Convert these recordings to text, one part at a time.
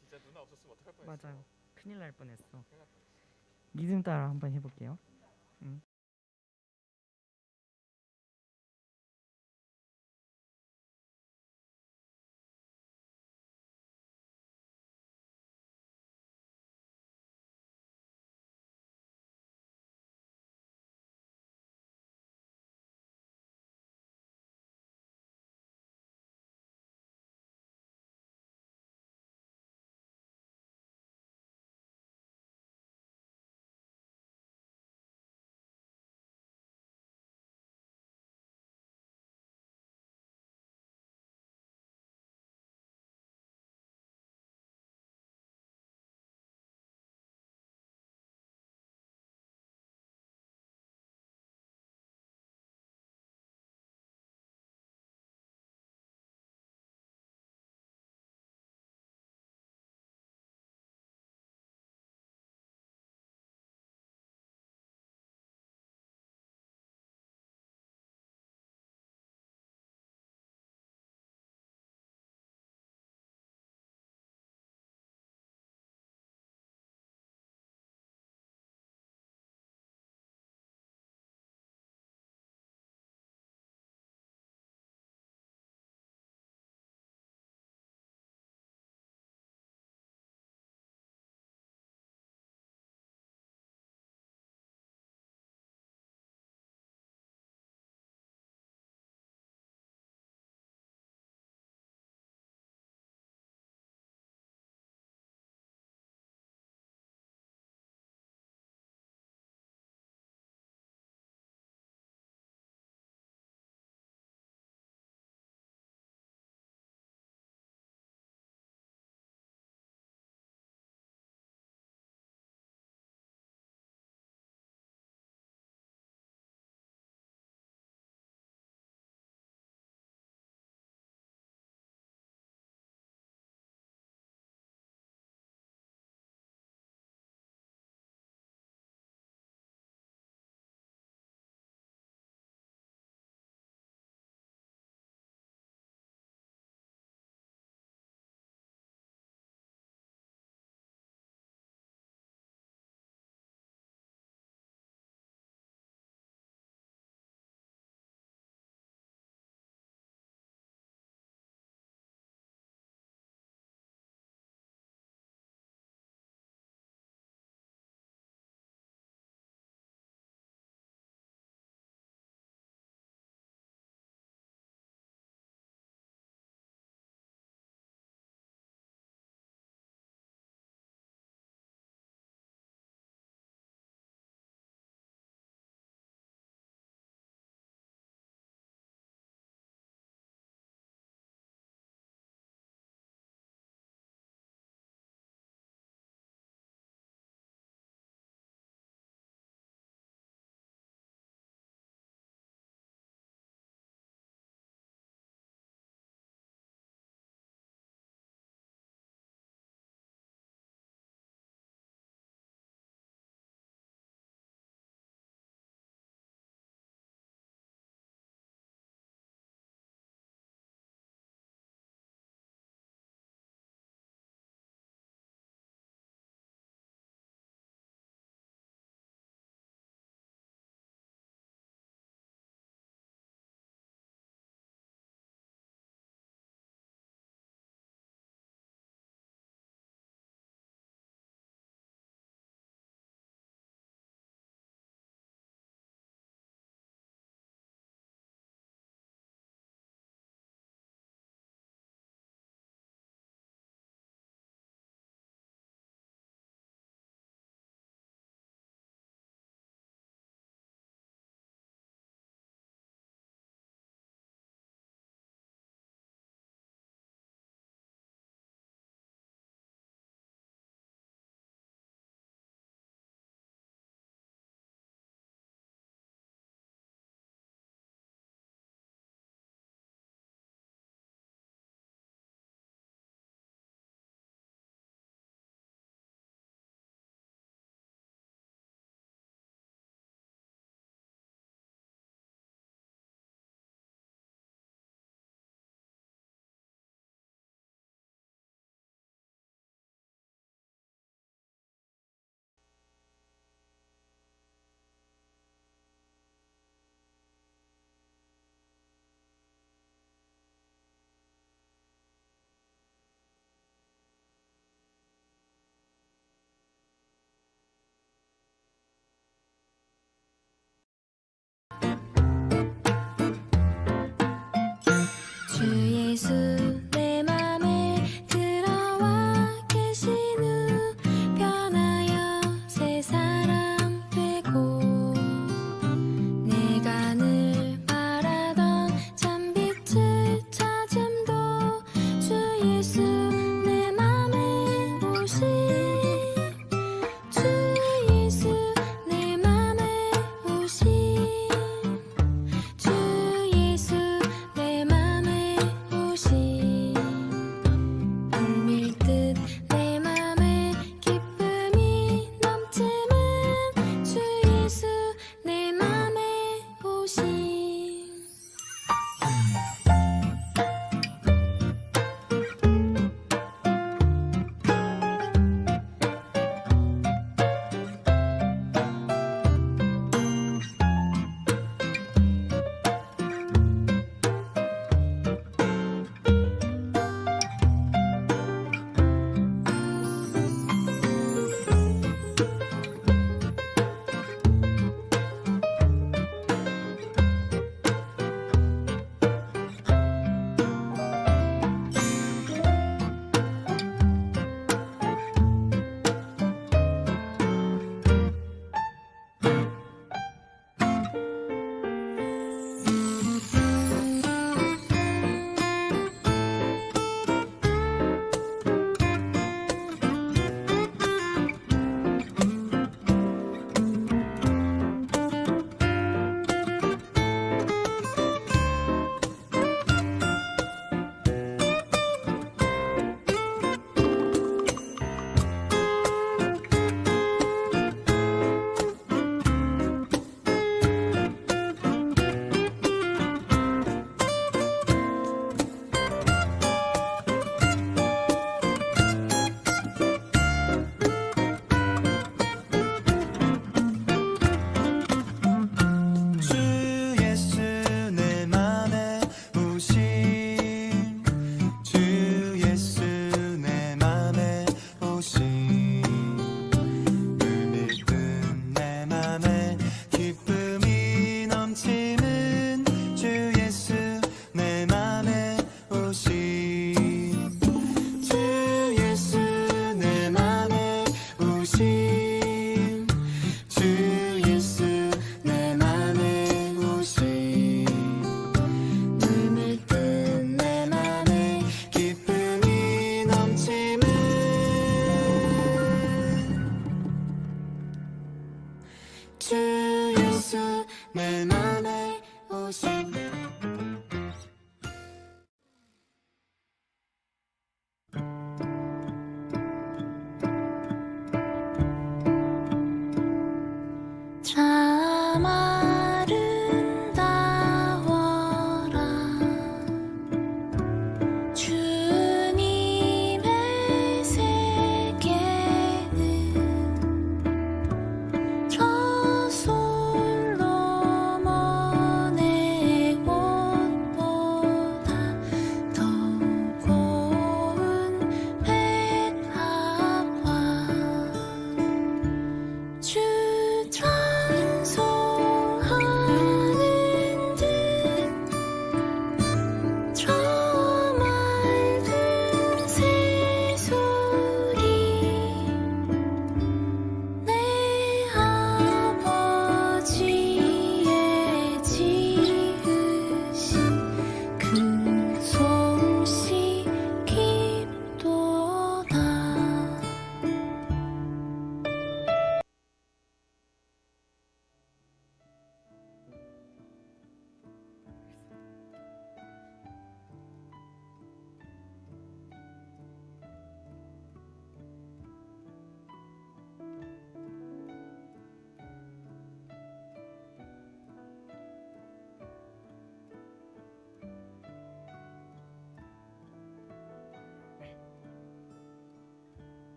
진짜 누나 없었으면 어떡할 뻔했어. 맞아요. 큰일 날 뻔했어. 큰일 날 뻔했어. 리듬 따라 한번 해볼게요. 음.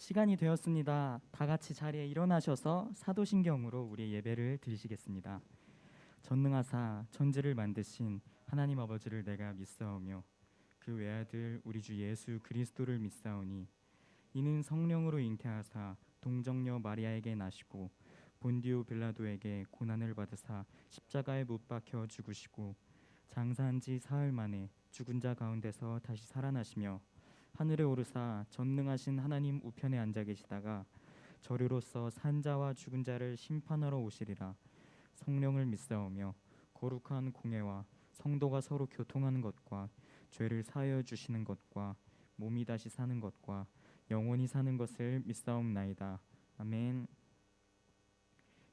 시간이 되었습니다. 다 같이 자리에 일어나셔서 사도신경으로 우리의 예배를 드리시겠습니다. 전능하사 천지를 만드신 하나님 아버지를 내가 믿사오며 그 외아들 우리 주 예수 그리스도를 믿사오니 이는 성령으로 잉태하사 동정녀 마리아에게 나시고 본디오 빌라도에게 고난을 받으사 십자가에 못 박혀 죽으시고 장사한 지 사흘 만에 죽은 자 가운데서 다시 살아나시며 하늘에 오르사 전능하신 하나님 우편에 앉아 계시다가 저리로서 산자와 죽은 자를 심판하러 오시리라. 성령을 믿사오며 거룩한 공회와 성도가 서로 교통하는 것과 죄를 사하여 주시는 것과 몸이 다시 사는 것과 영원히 사는 것을 믿사옵나이다. 아멘.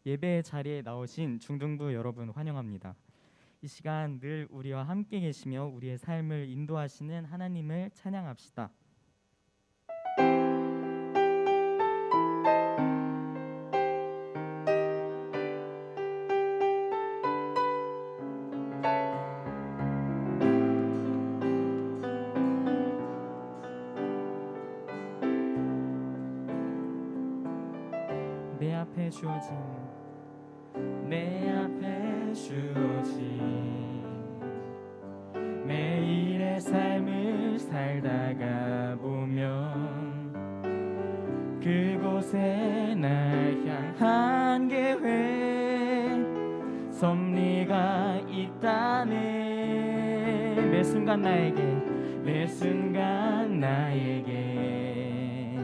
예배의 자리에 나오신 중등부 여러분 환영합니다. 이 시간 늘 우리와 함께 계시며 우리의 삶을 인도하시는 하나님을 찬양합시다. 내 앞에 주어진 매일의 삶을 살다가 보면 그곳에 날 향한 계획 섭리가 있다네. 매 순간 나에게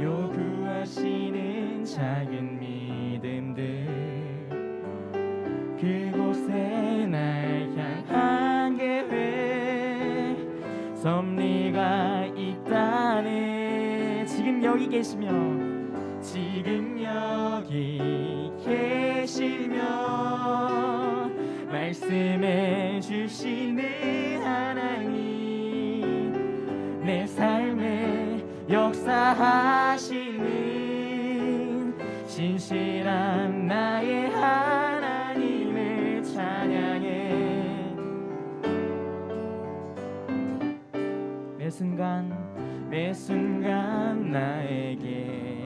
요구하시는 작은 믿음들 그곳에 날 향한 계획 섭리가 있다네. 지금 여기 계시며 말씀해 주시는 하나님 내 삶에 역사하시는 신실한 나의 하나님을 찬양해. 매 순간 나에게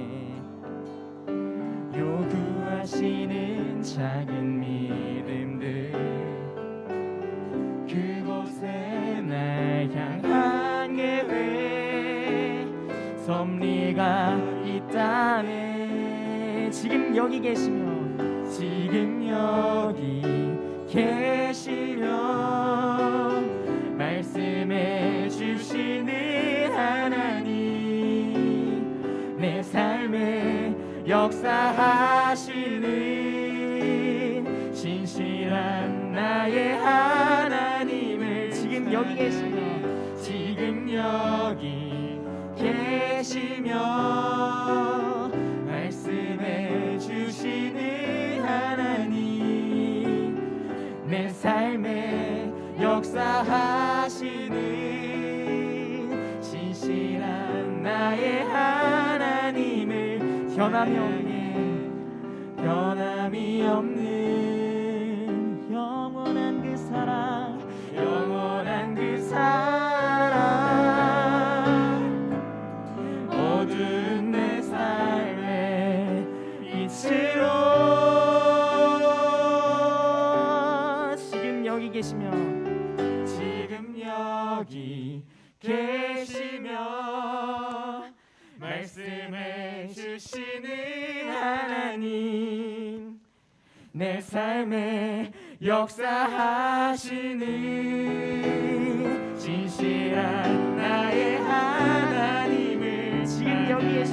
요구하시는 작은 믿음들 그곳에 날 향한 계획 섭리가 있다네. 지금 여기 계시며 말씀해 주시는 하나님 내 삶에 역사하시는 신실한 나의 하나님을 지금 여기 계시며 말씀해 주시는 하나님 내 삶에 역사하시는 신실한 나의 하나님을 변함이 없는 영원한 그 사랑 어두운 내 삶의 빛으로 지금 여기 계시며 말씀해 주시는 하나님 내 삶에 역사하시는 신실한 나의 하나님을 지금 여기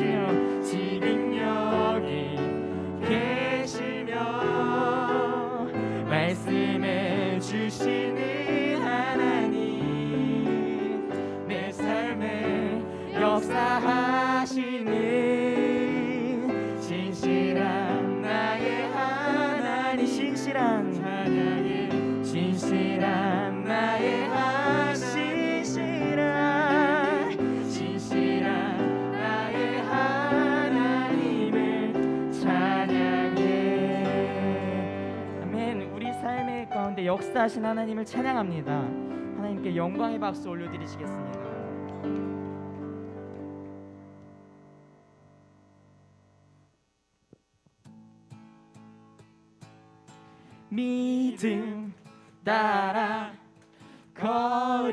계시며 말씀해 주시는 하나님 내 삶에 역사하시는 신실한 나의 하나님 신실한 나의 하나님 신실한 나의 하나님을 찬양해. 아멘. 우리 삶의 가운데 역사하신 하나님을 찬양합니다. 하나님께 영광의 박수 올려드리시겠습니다. 믿음 따라 걸음마다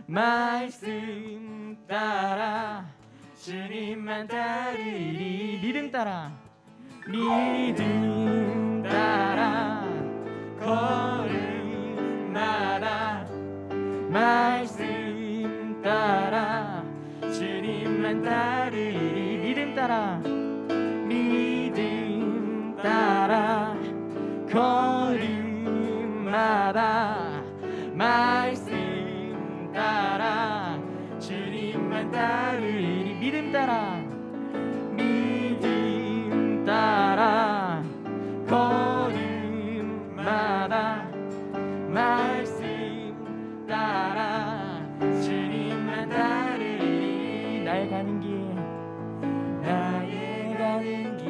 말씀 따라 주님만 따르리. 믿음 따라 믿음 따라 걸음마다 말씀 따라 주님만 따르리. 믿음 따라 믿음 따라 걸음마다 말씀 따라 주님만 따르리. 믿음 따라 믿음 따라 걸음마다 말씀 따라 주님만 따르리. 나의 가는 길 나의 가는 길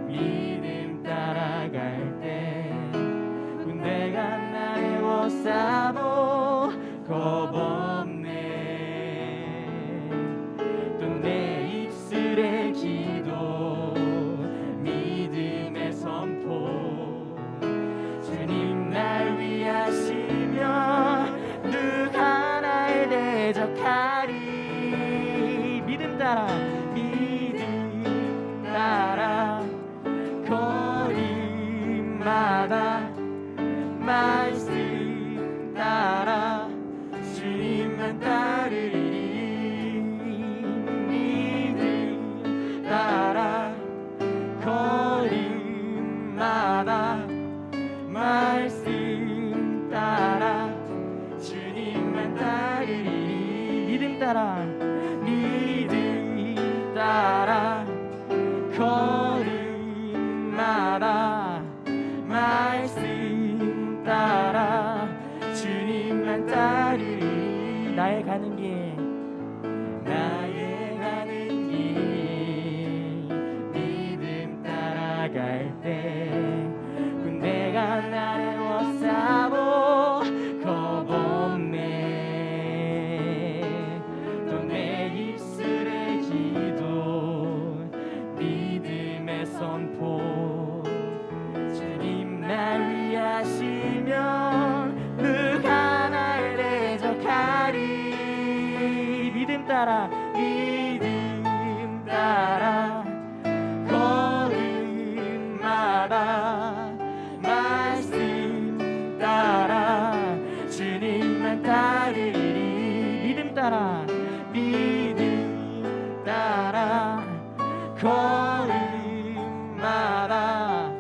믿음 따라갈 때 군대가 나의 옷사고 겁없네. 또 내 입술의 기도 믿음의 선포 주님 날 위하시며 누가 날 대적하리. 믿음 따라 믿음 따라 거리마다 말씀 따라 주님만 따르리. 믿음 따라 거리마다 말씀 따라 주님만 따르리. 믿음 따라 믿음 따라 걸음마다 말씀 따라 주님만 따르리. 나의 가는 길 나의 가는 길 믿음 따라갈 때 군대가 나를 옷사고 겁없네. 또 내 입술의 기도 믿음의 선포 주님 날 위하시면 누가 날 대적하리. 믿음 따라 믿음 따라 걸음마다 말씀 따라 주님만 따르리. 믿음 따라 믿음 따라 걸음마다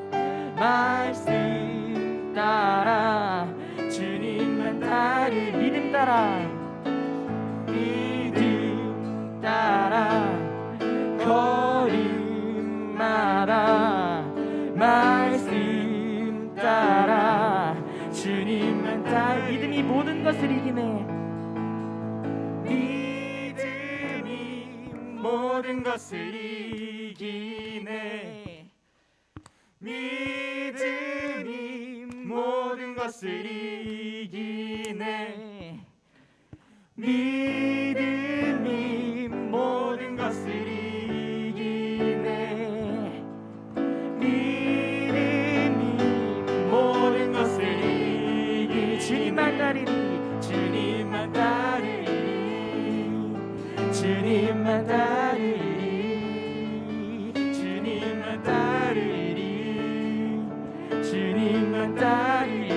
말씀 따라 주님만 따르리. 믿음 따라 믿음 따라 걸음마다 말씀 따라 주님만 따르리. 믿음이 모든 것을 이기네. 믿음이 모든 것을 이기네. 믿음이 모든 것을 이기네. 믿음이 모든 것을 이기네. 믿음이 모든 것을 이기네. 주님만 따르리. 주님만 따르리. 주님만 따르리. 주님만 따르리. 주님만 따르리.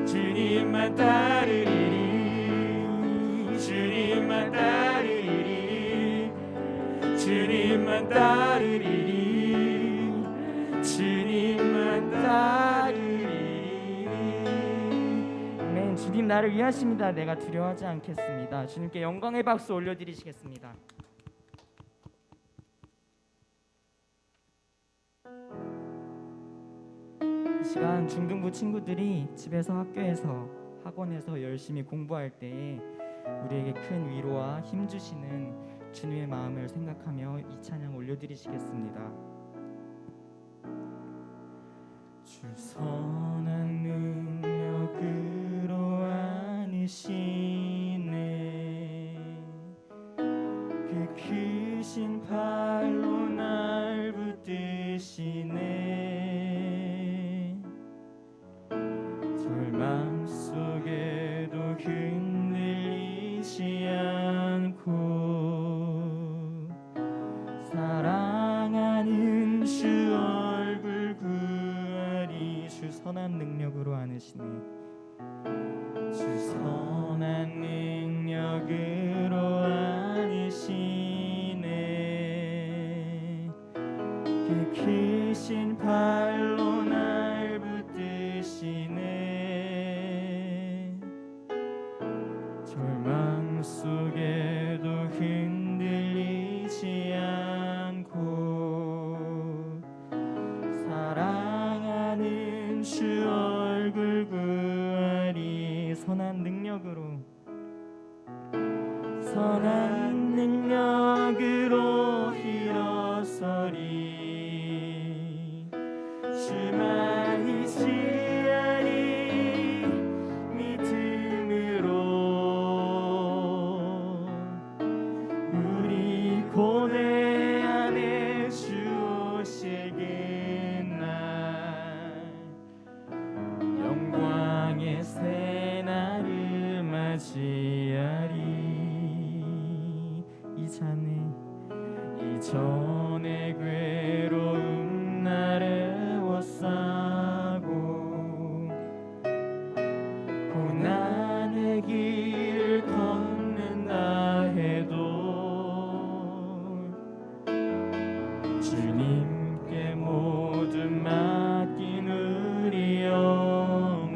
주님만 따르리. 주님만 따르리. 주님만 따르리. 주님만 따르리. 주님만 따르리. 아멘. 주님 나를 위하십니다. 내가 두려워하지 않겠습니다. 주님께 영광의 박수 올려드리시겠습니다. 이 시간 중등부 친구들이 집에서 학교에서 학원에서 열심히 공부할 때에 우리에게 큰 위로와 힘 주시는 주님의 마음을 생각하며 이 찬양 올려드리시겠습니다. 주 선한 능력으로 안으시네. 그 크신 팔로 날 붙드시네. 절망 속에도 흔들리지 않고 사랑하는 주 얼굴 구하리. 주 선한 능력으로 안으시네. 주 선한 능력으로 안으시네. 그 크신 팔로 날 붙드시네. 절망 속에도 흔들리지 않고 사랑하는 주 얼굴 구하리. 선한 능력으로 일어서리. 주만이 지하리 믿음으로 우리 고뇌 안에 주 오실 그날 영광의 새날을 맞이하리. 이전에 괴로움 나를 워싸고 고난의 길을 걷는다 해도 주님께 모두 맡긴 우리 영혼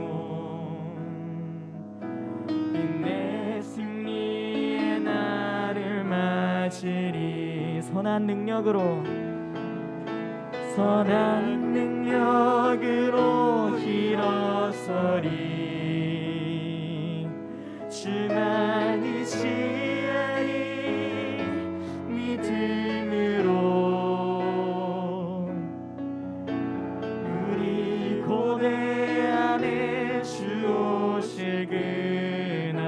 빛내 승리의 날을 맞으리. 선한 능력으로 일어서리. 주만이 지하리 믿음으로 우리 고뇌 안에 주 오실 그날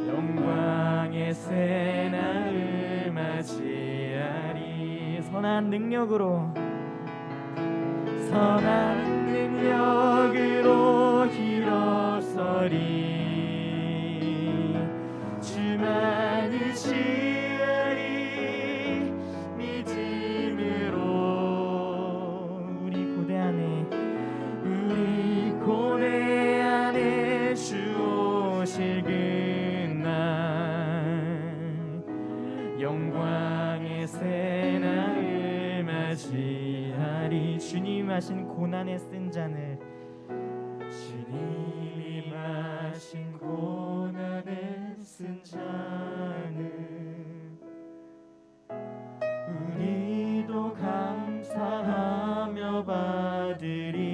영광의 새날을 맞이하리. 선한 능력으로 일어서리. 주만이 지하리 믿음으로 우리 고뇌 안에 주 오실 그날 영광의 새날을 맞이하리. 주님 마신 고난에 쓴 잔을 주님이 마신 고난에 쓴 잔을 우리도 감사하며 받으리.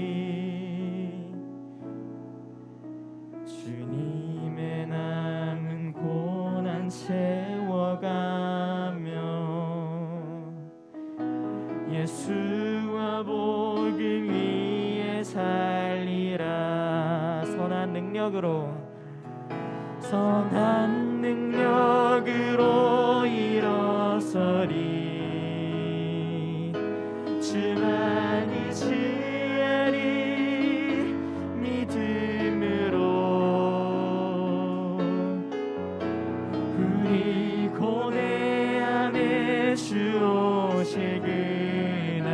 주님의 남은 고난 채워가며 예수와 복음 위에 살리라. 선한 능력으로 일어서리. 주만이 지하리 믿음으로 우리 고뇌 안에 주 오실 그날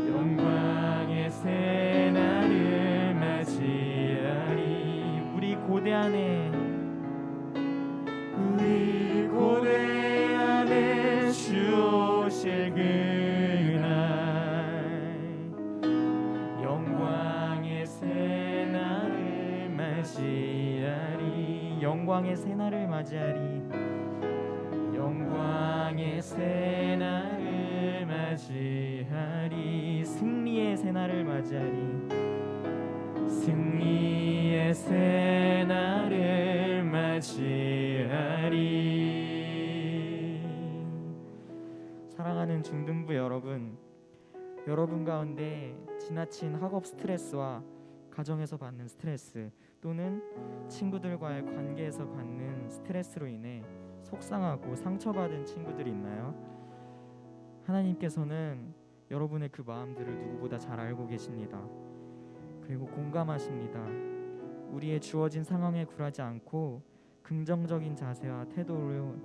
영광의 새날을 맞이하리. 우리 고뇌 안에 주 오실 그날 영광의 새날을 맞이하리. 영광의 새날을 맞이하리. 영광의 새날을 맞이하리. 승리의 새날을 맞이하리. 승리의 새날을 맞이하리. 사랑하는 중등부 여러분 가운데 지나친 학업 스트레스와 가정에서 받는 스트레스 또는 친구들과의 관계에서 받는 스트레스로 인해 속상하고 상처받은 친구들이 있나요? 하나님께서는 여러분의 그 마음들을 누구보다 잘 알고 계십니다. 그리고 공감하십니다. 우리의 주어진 상황에 굴하지 않고 긍정적인 자세와 태도로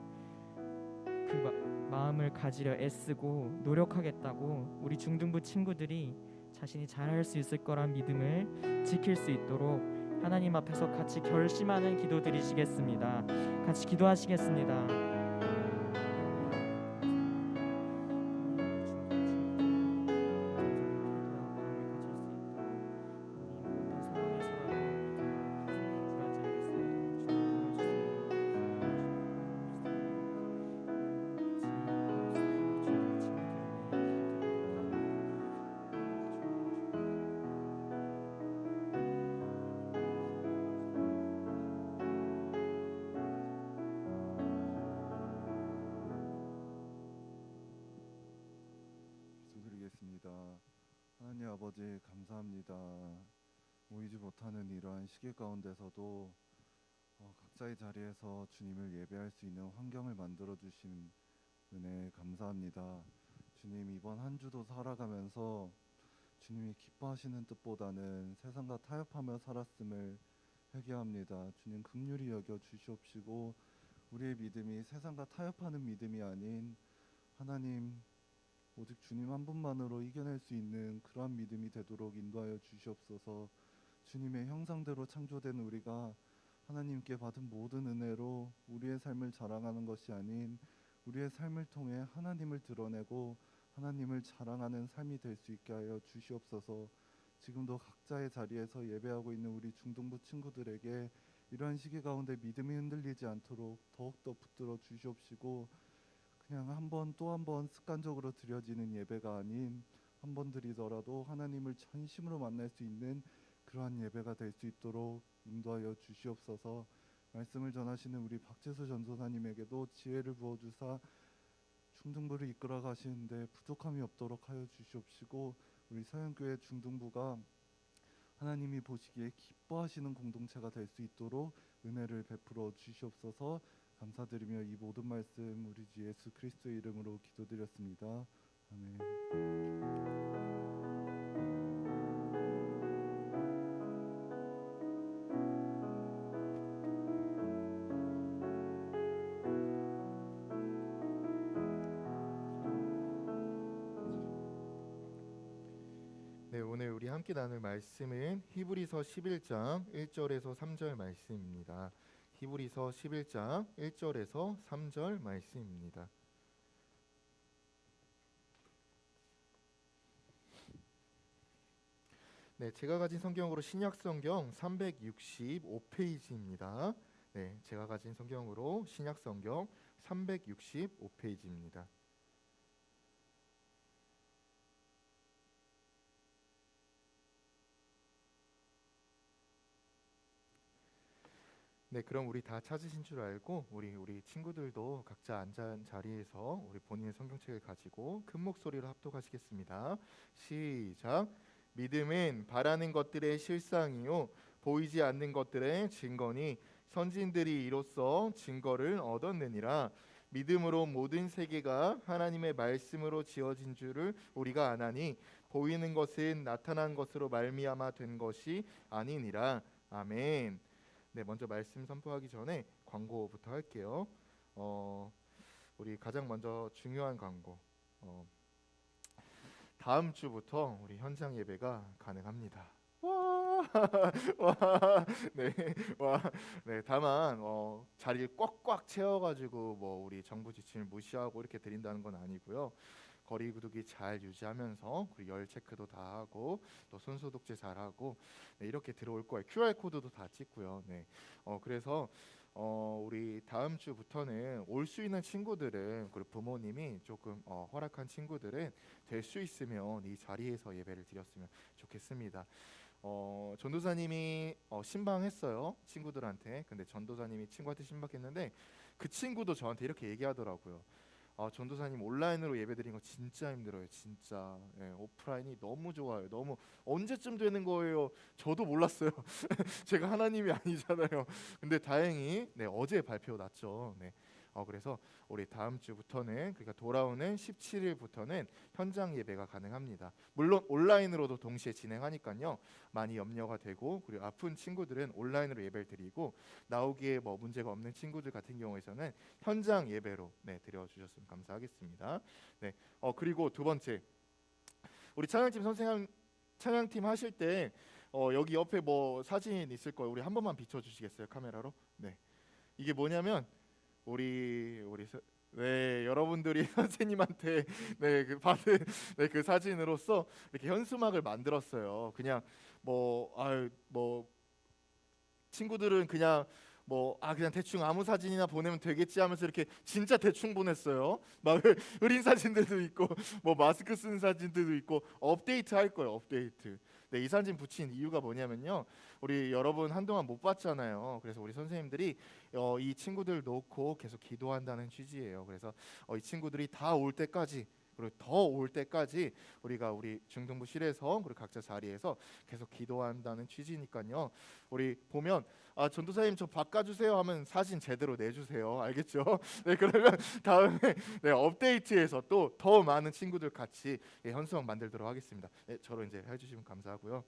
마음을 가지려 애쓰고 노력하겠다고 우리 중등부 친구들이 자신이 잘할 수 있을 거란 믿음을 지킬 수 있도록 하나님 앞에서 같이 결심하는 기도 드리시겠습니다. 같이 기도하시겠습니다. 기도드리겠습니다. 하나님 아버지 감사합니다. 모이지 못하는 이러한 시기 가운데서도 각자의 자리에서 주님을 예배할 수 있는 환경을 만들어 주신 은혜 감사합니다. 주님, 이번 한 주도 살아가면서 주님이 기뻐하시는 뜻보다는 세상과 타협하며 살았음을 회개합니다. 주님, 긍휼히 여겨 주시옵시고 우리의 믿음이 세상과 타협하는 믿음이 아닌 하나님 오직 주님 한 분만으로 이겨낼 수 있는 그러한 믿음이 되도록 인도하여 주시옵소서. 주님의 형상대로 창조된 우리가 하나님께 받은 모든 은혜로 우리의 삶을 자랑하는 것이 아닌 우리의 삶을 통해 하나님을 드러내고 하나님을 자랑하는 삶이 될 수 있게 하여 주시옵소서. 지금도 각자의 자리에서 예배하고 있는 우리 중등부 친구들에게 이러한 시기 가운데 믿음이 흔들리지 않도록 더욱더 붙들어 주시옵시고, 그냥 한 번 또 한 번 습관적으로 드려지는 예배가 아닌 한 번 드리더라도 하나님을 전심으로 만날 수 있는 그러한 예배가 될 수 있도록 인도하여 주시옵소서. 말씀을 전하시는 우리 박재수 전도사님에게도 지혜를 부어주사 중등부를 이끌어 가시는데 부족함이 없도록 하여 주시옵시고, 우리 서영교회 중등부가 하나님이 보시기에 기뻐하시는 공동체가 될 수 있도록 은혜를 베풀어 주시옵소서. 감사드리며 이 모든 말씀 우리 주 예수 그리스도의 이름으로 기도드렸습니다. 아멘. 네, 오늘 우리 함께 나눌 말씀은 히브리서 11장 1절에서 3절 말씀입니다. 히브리서 11장 1절에서 3절 말씀입니다. 네, 제가 가진 성경으로 신약 성경 365페이지입니다. 네, 제가 가진 성경으로 신약 성경 365페이지입니다. 네, 그럼 우리 다 찾으신 줄 알고 우리 친구들도 각자 앉은 자리에서 우리 본인의 성경책을 가지고 큰 목소리로 합독하시겠습니다. 시작. 믿음은 바라는 것들의 실상이요 보이지 않는 것들의 증거니 선진들이 이로써 증거를 얻었느니라. 믿음으로 모든 세계가 하나님의 말씀으로 지어진 줄을 우리가 아나니 보이는 것은 나타난 것으로 말미암아 된 것이 아니니라. 아멘. 네, 먼저 말씀 선포하기 전에 광고부터 할게요. 우리 가장 먼저 중요한 광고. 다음 주부터 우리 현장 예배가 가능합니다. 와, 와, 네, 와, 네. 다만 자리를 꽉꽉 채워가지고 뭐 우리 정부 지침을 무시하고 이렇게 드린다는 건 아니고요. 거리 두기 잘 유지하면서 그리고 열 체크도 다 하고 또 손 소독제 잘 하고 네, 이렇게 들어올 거예요. QR 코드도 다 찍고요. 네, 그래서 우리 다음 주부터는 올 수 있는 친구들은 그리고 부모님이 조금 허락한 친구들은 될 수 있으면 이 자리에서 예배를 드렸으면 좋겠습니다. 전도사님이 신방했어요, 친구들한테. 근데 전도사님이 친구한테 신방했는데 그 친구도 저한테 이렇게 얘기하더라고요. 전도사님 온라인으로 예배드린 거 진짜 힘들어요. 진짜 오프라인이 너무 좋아요. 너무 언제쯤 되는 거예요? 저도 몰랐어요. 제가 하나님이 아니잖아요. 근데 다행히 어제 발표 났죠. 그래서 우리 다음 주부터는, 그러니까 돌아오는 17일부터는 현장 예배가 가능합니다. 물론 온라인으로도 동시에 진행하니까요. 많이 염려가 되고, 그리고 아픈 친구들은 온라인으로 예배를 드리고, 나오기에 뭐 문제가 없는 친구들 같은 경우에서는 현장 예배로 드려주셨으면 감사하겠습니다. 네. 그리고 두 번째, 우리 찬양팀 선생님 찬양팀 하실 때 여기 옆에 뭐 사진 있을 거예요. 우리 한 번만 비춰주시겠어요, 카메라로? 네. 이게 뭐냐면 여러분들이 선생님한테 받은 그 사진으로서 이렇게 현수막을 만들었어요. 그냥 친구들은 그냥 그냥 대충 아무 사진이나 보내면 되겠지 하면서 이렇게 진짜 대충 보냈어요. 막 흐린 사진들도 있고 뭐 마스크 쓴 사진들도 있고 업데이트 할 거예요. 업데이트. 이 사진 붙인 이유가 뭐냐면요. 우리 여러분 한동안 못 봤잖아요. 그래서 우리 선생님들이 이 친구들 놓고 계속 기도한다는 취지예요. 그래서 이 친구들이 다 올 때까지, 그리고 더 올 때까지 우리가 우리 중등부실에서 그리고 각자 자리에서 계속 기도한다는 취지니까요. 우리 보면 전도사님 저 바꿔주세요 하면 사진 제대로 내주세요. 알겠죠? 그러면 다음에 업데이트해서 또 더 많은 친구들 같이 현수막 만들도록 하겠습니다. 저로 이제 해주시면 감사하고요.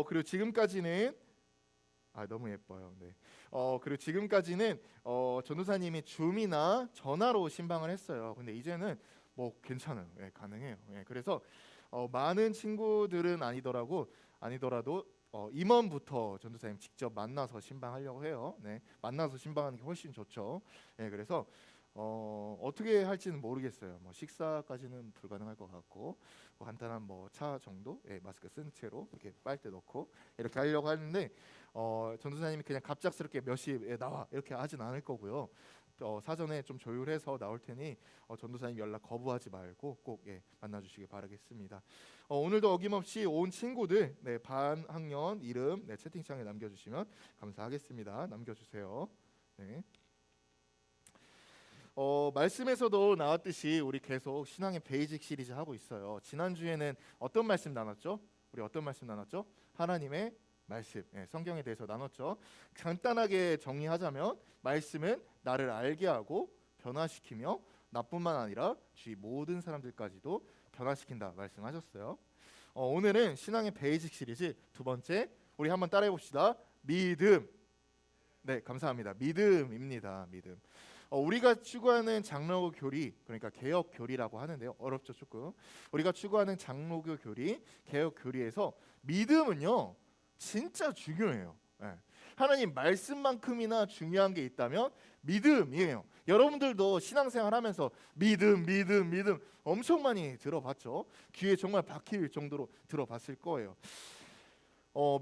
그리고 지금까지는 너무 예뻐요. 그리고 지금까지는 전도사님이 줌이나 전화로 신방을 했어요. 근데 이제는 뭐 괜찮아요. 가능해요. 그래서 많은 친구들은 아니더라도 임원부터 전도사님 직접 만나서 신방하려고 해요. 만나서 신방하는 게 훨씬 좋죠. 그래서 어떻게 할지는 모르겠어요. 식사까지는 불가능할 것 같고 간단한 차 정도, 마스크 쓴 채로 이렇게 빨대 넣고 이렇게 하려고 하는데 전도사님이 그냥 갑작스럽게 몇 시에 나와 이렇게 하진 않을 거고요. 사전에 좀 조율해서 나올 테니 전도사님 연락 거부하지 말고 꼭 만나주시기 바라겠습니다. 오늘도 어김없이 온 친구들 반 학년 이름 채팅창에 남겨주시면 감사하겠습니다. 남겨주세요. 말씀에서도 나왔듯이 우리 계속 신앙의 베이직 시리즈 하고 있어요. 지난주에는 어떤 말씀 나눴죠? 하나님의 말씀, 성경에 대해서 나눴죠. 간단하게 정리하자면 말씀은 나를 알게 하고 변화시키며 나뿐만 아니라 주위 모든 사람들까지도 변화시킨다 말씀하셨어요. 오늘은 신앙의 베이직 시리즈 두 번째, 우리 한번 따라해 봅시다. 믿음. 감사합니다. 믿음입니다. 믿음. 우리가 추구하는 장로교 교리, 그러니까 개혁 교리라고 하는데요. 어렵죠, 조금. 우리가 추구하는 장로교 교리, 개혁 교리에서 믿음은요 진짜 중요해요. 하나님 말씀만큼이나 중요한 게 있다면 믿음이에요. 여러분들도 신앙생활하면서 믿음 엄청 많이 들어봤죠. 귀에 정말 박힐 정도로 들어봤을 거예요.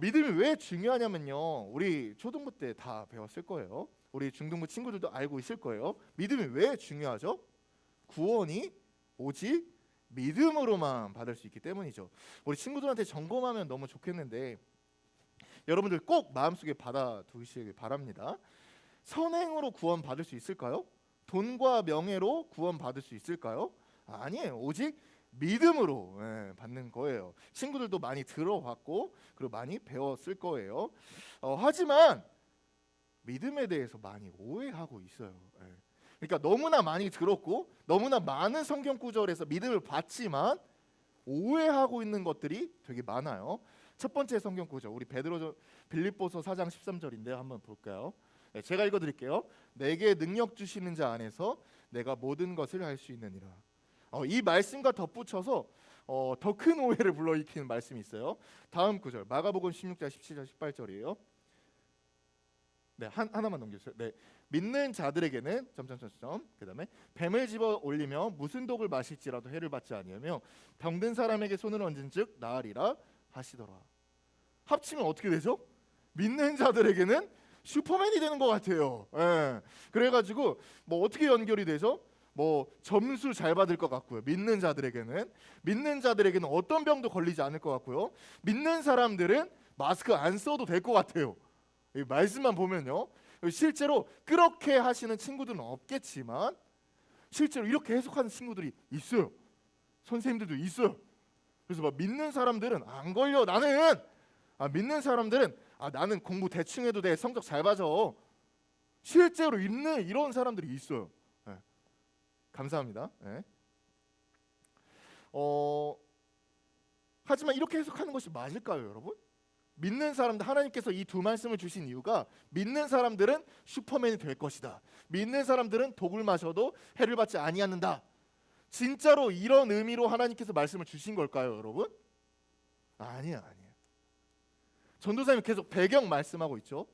믿음이 왜 중요하냐면요, 우리 초등부 때 다 배웠을 거예요. 우리 중등부 친구들도 알고 있을 거예요. 믿음이 왜 중요하죠? 구원이 오직 믿음으로만 받을 수 있기 때문이죠. 우리 친구들한테 점검하면 너무 좋겠는데 여러분들 꼭 마음속에 받아두시기 바랍니다. 선행으로 구원 받을 수 있을까요? 돈과 명예로 구원 받을 수 있을까요? 아니에요. 오직 믿음으로 받는 거예요. 친구들도 많이 들어봤고 그리고 많이 배웠을 거예요. 하지만 믿음에 대해서 많이 오해하고 있어요. 그러니까 너무나 많이 들었고 너무나 많은 성경 구절에서 믿음을 받지만 오해하고 있는 것들이 되게 많아요. 첫 번째 성경 구절, 우리 빌립보서 4장 13절인데요. 한번 볼까요? 제가 읽어드릴게요. 내게 능력 주시는 자 안에서 내가 모든 것을 할 수 있느니라. 이 말씀과 덧붙여서 더 큰 오해를 불러일으키는 말씀이 있어요. 다음 구절, 마가복음 16장 17절 18절이에요. 하나만 넘겨주세요. 믿는 자들에게는 그다음에 뱀을 집어 올리며 무슨 독을 마실지라도 해를 받지 아니하며 병든 사람에게 손을 얹은즉 나으리라 하시더라. 합치면 어떻게 되죠? 믿는 자들에게는 슈퍼맨이 되는 것 같아요. 그래가지고 어떻게 연결이 되죠? 점수 잘 받을 것 같고요. 믿는 자들에게는 어떤 병도 걸리지 않을 것 같고요. 믿는 사람들은 마스크 안 써도 될 것 같아요. 이 말씀만 보면요. 실제로 그렇게 하시는 친구들은 없겠지만 실제로 이렇게 해석하는 친구들이 있어요. 선생님들도 있어요. 그래서 믿는 사람들은 안 걸려. 믿는 사람들은 나는 공부 대충 해도 돼. 성적 잘 받아. 실제로 있는 이런 사람들이 있어요. 네. 감사합니다. 네. 하지만 이렇게 해석하는 것이 맞을까요, 여러분? 믿는 사람들, 하나님께서 이 두 말씀을 주신 이유가 믿는 사람들은 슈퍼맨이 될 것이다. 믿는 사람들은 독을 마셔도 해를 받지 아니하는다. 진짜로 이런 의미로 하나님께서 말씀을 주신 걸까요, 여러분? 아니에요. 전도사님이 계속 배경 말씀하고 있죠.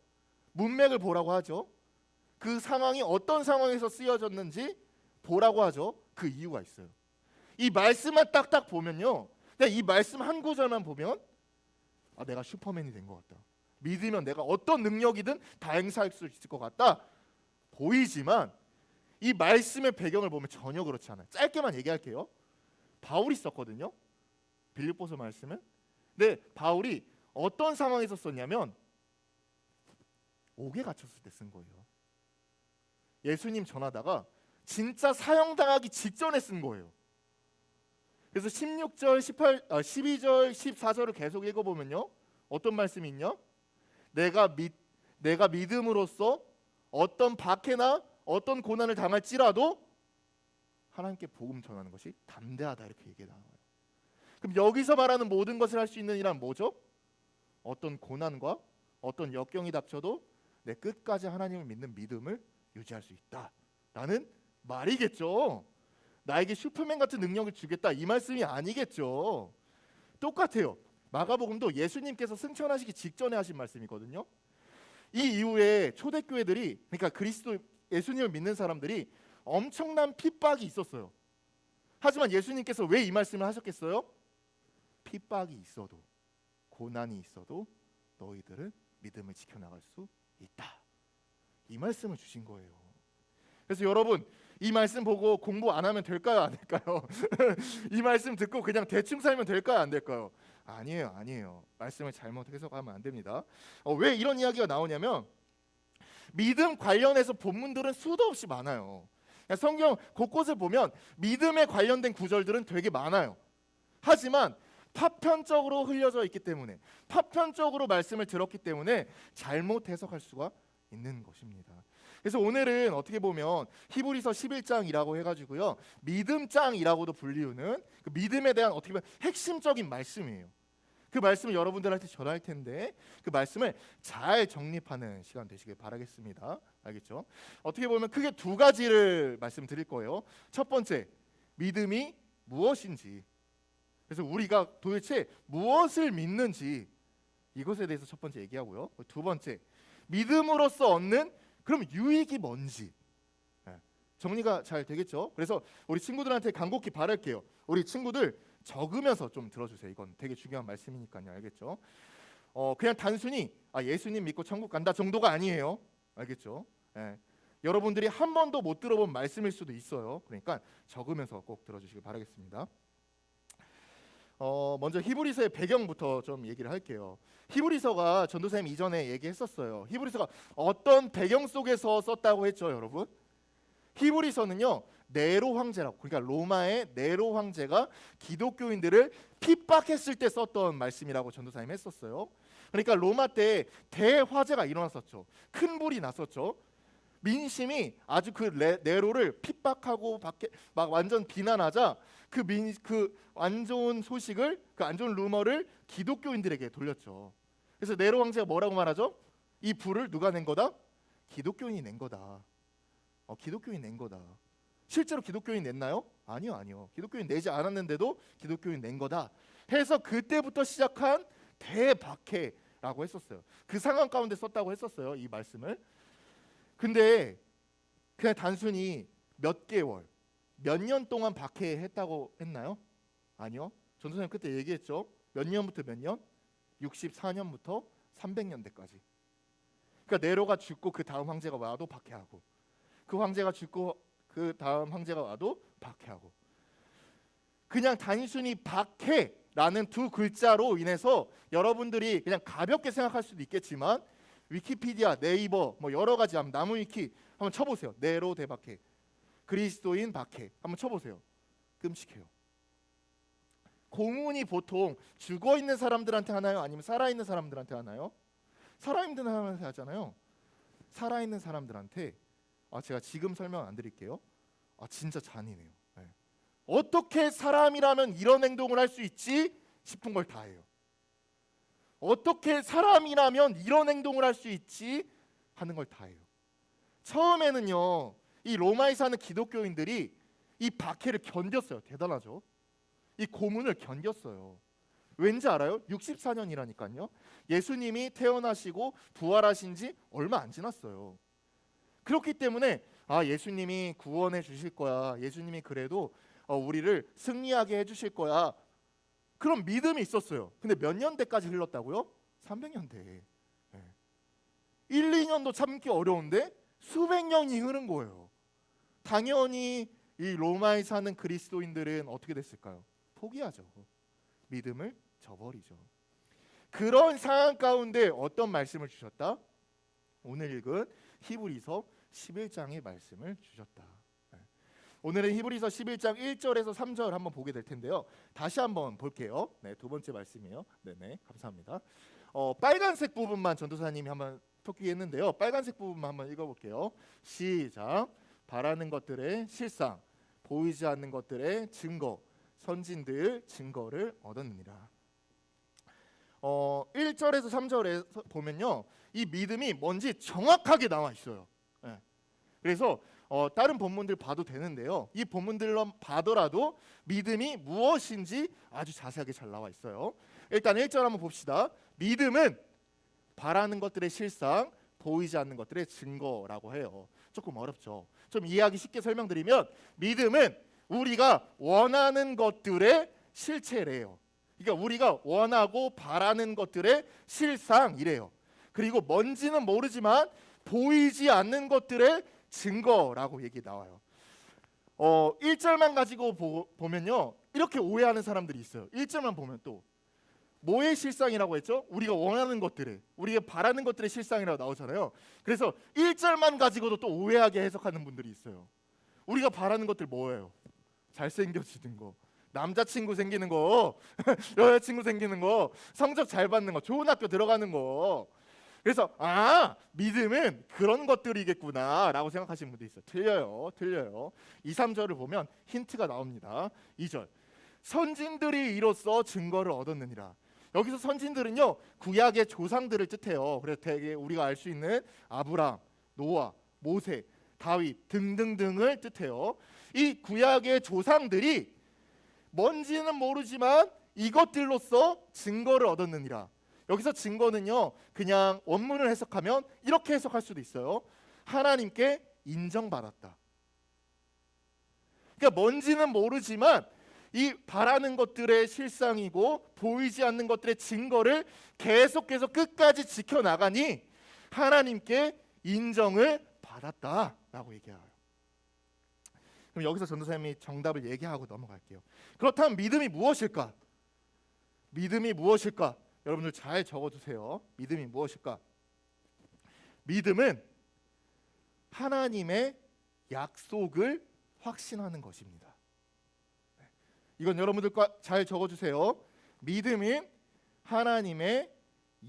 문맥을 보라고 하죠. 그 상황이 어떤 상황에서 쓰여졌는지 보라고 하죠. 그 이유가 있어요. 이 말씀만 딱딱 보면요, 이 말씀 한 구절만 보면 내가 슈퍼맨이 된 것 같다. 믿으면 내가 어떤 능력이든 다 행사할 수 있을 것 같다 보이지만 이 말씀의 배경을 보면 전혀 그렇지 않아요. 짧게만 얘기할게요. 바울이 썼거든요, 빌립보서 말씀은. 근데 바울이 어떤 상황에서 썼냐면 옥에 갇혔을 때 쓴 거예요. 예수님 전하다가 진짜 사형당하기 직전에 쓴 거예요. 그래서 16절, 12절, 14절을 계속 읽어보면요, 어떤 말씀이 있냐? 내가 믿음으로써 어떤 박해나 어떤 고난을 당할지라도 하나님께 복음 전하는 것이 담대하다, 이렇게 얘기 나와요. 그럼 여기서 말하는 모든 것을 할 수 있는 이란 뭐죠? 어떤 고난과 어떤 역경이 닥쳐도 내 끝까지 하나님을 믿는 믿음을 유지할 수 있다라는 말이겠죠. 나에게 슈퍼맨 같은 능력을 주겠다, 이 말씀이 아니겠죠. 똑같아요. 마가복음도 예수님께서 승천하시기 직전에 하신 말씀이거든요. 이 이후에 초대교회들이, 그러니까 그리스도 예수님을 믿는 사람들이 엄청난 핍박이 있었어요. 하지만 예수님께서 왜 이 말씀을 하셨겠어요? 핍박이 있어도, 고난이 있어도 너희들은 믿음을 지켜나갈 수 있다, 이 말씀을 주신 거예요. 그래서 여러분, 이 말씀 보고 공부 안 하면 될까요, 안 될까요? 이 말씀 듣고 그냥 대충 살면 될까요, 안 될까요? 아니에요. 말씀을 잘못 해석하면 안 됩니다. 왜 이런 이야기가 나오냐면 믿음 관련해서 본문들은 수도 없이 많아요. 성경 곳곳을 보면 믿음에 관련된 구절들은 되게 많아요. 하지만 파편적으로 흘려져 있기 때문에, 파편적으로 말씀을 들었기 때문에 잘못 해석할 수가 있는 것입니다. 그래서 오늘은 어떻게 보면 히브리서 11장이라고 해가지고요, 믿음장이라고도 불리우는 그 믿음에 대한 어떻게 보면 핵심적인 말씀이에요. 그 말씀을 여러분들한테 전할 텐데 그 말씀을 잘 정립하는 시간 되시길 바라겠습니다. 알겠죠? 어떻게 보면 크게 두 가지를 말씀드릴 거예요. 첫 번째, 믿음이 무엇인지, 그래서 우리가 도대체 무엇을 믿는지, 이것에 대해서 첫 번째 얘기하고요. 두 번째, 믿음으로써 얻는 그럼 유익이 뭔지. 정리가 잘 되겠죠? 그래서 우리 친구들한테 간곡히 바랄게요. 우리 친구들 적으면서 좀 들어주세요. 이건 되게 중요한 말씀이니까요. 알겠죠? 그냥 단순히 예수님 믿고 천국 간다 정도가 아니에요. 알겠죠? 여러분들이 한 번도 못 들어본 말씀일 수도 있어요. 그러니까 적으면서 꼭 들어주시길 바라겠습니다. 먼저 히브리서의 배경부터 좀 얘기를 할게요. 히브리서가 전도사님 이전에 얘기했었어요. 히브리서가 어떤 배경 속에서 썼다고 했죠, 여러분? 히브리서는요, 네로 황제라고, 그러니까 로마의 네로 황제가 기독교인들을 핍박했을 때 썼던 말씀이라고 전도사님 했었어요. 그러니까 로마 때 대화재가 일어났었죠. 큰 불이 났었죠. 민심이 아주 그 네로를 핍박하고 막 완전 비난하자 그 안 좋은 소식을, 그 안 좋은 루머를 기독교인들에게 돌렸죠. 그래서 네로 황제가 뭐라고 말하죠? 이 불을 누가 낸 거다? 기독교인이 낸 거다. 기독교인이 낸 거다. 실제로 기독교인 냈나요? 아니요. 기독교인 내지 않았는데도 기독교인 낸 거다 해서 그때부터 시작한 대박해라고 했었어요. 그 상황 가운데 썼다고 했었어요, 이 말씀을. 근데 그냥 단순히 몇 개월, 몇 년 동안 박해했다고 했나요? 아니요. 전도사님 그때 얘기했죠. 몇 년부터 몇 년? 64년부터 300년대까지. 그러니까 네로가 죽고 그 다음 황제가 와도 박해하고, 그 황제가 죽고 그 다음 황제가 와도 박해하고. 그냥 단순히 박해라는 두 글자로 인해서 여러분들이 그냥 가볍게 생각할 수도 있겠지만 위키피디아, 네이버, 뭐 여러 가지 나무위키 한번 쳐보세요. 네로 대박해, 그리스도인 박해 한번 쳐보세요. 끔찍해요. 공훈이 보통 죽어있는 사람들한테 하나요? 아니면 살아있는 사람들한테 하나요? 살아있는 사람한테 하잖아요. 살아있는 사람들한테 제가 지금 설명 안 드릴게요. 진짜 잔인해요. 네. 어떻게 사람이라면 이런 행동을 할 수 있지 싶은 걸 다 해요. 어떻게 사람이라면 이런 행동을 할 수 있지 하는 걸 다 해요. 처음에는요, 이 로마에 사는 기독교인들이 이 박해를 견뎠어요. 대단하죠. 이 고문을 견뎠어요. 왠지 알아요? 64년이라니까요. 예수님이 태어나시고 부활하신 지 얼마 안 지났어요. 그렇기 때문에 예수님이 구원해 주실 거야. 예수님이 그래도 우리를 승리하게 해주실 거야. 그런 믿음이 있었어요. 근데 몇 년대까지 흘렀다고요? 300년대. 1, 2년도 참기 어려운데 수백 년이 흐른 거예요. 당연히 이 로마에 사는 그리스도인들은 어떻게 됐을까요? 포기하죠. 믿음을 저버리죠. 그런 상황 가운데 어떤 말씀을 주셨다? 오늘 읽은 히브리서 11장의 말씀을 주셨다. 오늘은 히브리서 11장 1절에서 3절 한번 보게 될 텐데요. 다시 한번 볼게요. 네, 두 번째 말씀이에요. 네네, 감사합니다. 빨간색 부분만 전도사님이 한번 토끼했는데요. 빨간색 부분만 한번 읽어볼게요. 시작. 바라는 것들의 실상, 보이지 않는 것들의 증거, 선진들 증거를 얻었느니라. 1절에서 3절에 보면요, 이 믿음이 뭔지 정확하게 나와 있어요. 네. 그래서 다른 본문들 봐도 되는데요, 이 본문들로 봐더라도 믿음이 무엇인지 아주 자세하게 잘 나와 있어요. 일단 1절 한번 봅시다. 믿음은 바라는 것들의 실상, 보이지 않는 것들의 증거라고 해요. 조금 어렵죠. 좀 이해하기 쉽게 설명드리면, 믿음은 우리가 원하는 것들의 실체래요. 그러니까 우리가 원하고 바라는 것들의 실상이래요. 그리고 뭔지는 모르지만 보이지 않는 것들의 증거라고 얘기 나와요. 1절만 가지고 보면요, 이렇게 오해하는 사람들이 있어요. 1절만 보면 또 뭐의 실상이라고 했죠? 우리가 원하는 것들의, 우리가 바라는 것들의 실상이라고 나오잖아요. 그래서 1절만 가지고도 또 오해하게 해석하는 분들이 있어요. 우리가 바라는 것들 뭐예요? 잘생겨지는 거, 남자친구 생기는 거, 여자친구 생기는 거, 성적 잘 받는 거, 좋은 학교 들어가는 거. 그래서 믿음은 그런 것들이겠구나 라고 생각하시는 분도 있어요. 틀려요. 2, 3절을 보면 힌트가 나옵니다. 2절, 선진들이 이로써 증거를 얻었느니라. 여기서 선진들은요, 구약의 조상들을 뜻해요. 그래서 되게 우리가 알 수 있는 아브람, 노아, 모세, 다윗 등등등을 뜻해요. 이 구약의 조상들이 뭔지는 모르지만 이것들로써 증거를 얻었느니라. 여기서 증거는요, 그냥 원문을 해석하면 이렇게 해석할 수도 있어요. 하나님께 인정받았다. 그러니까 뭔지는 모르지만 이 바라는 것들의 실상이고 보이지 않는 것들의 증거를 계속해서 끝까지 지켜나가니 하나님께 인정을 받았다라고 얘기해요. 그럼 여기서 전도사님이 정답을 얘기하고 넘어갈게요. 그렇다면 믿음이 무엇일까? 믿음이 무엇일까? 여러분들 잘 적어주세요. 믿음이 무엇일까? 믿음은 하나님의 약속을 확신하는 것입니다. 이건 여러분들과 잘 적어주세요. 믿음은 하나님의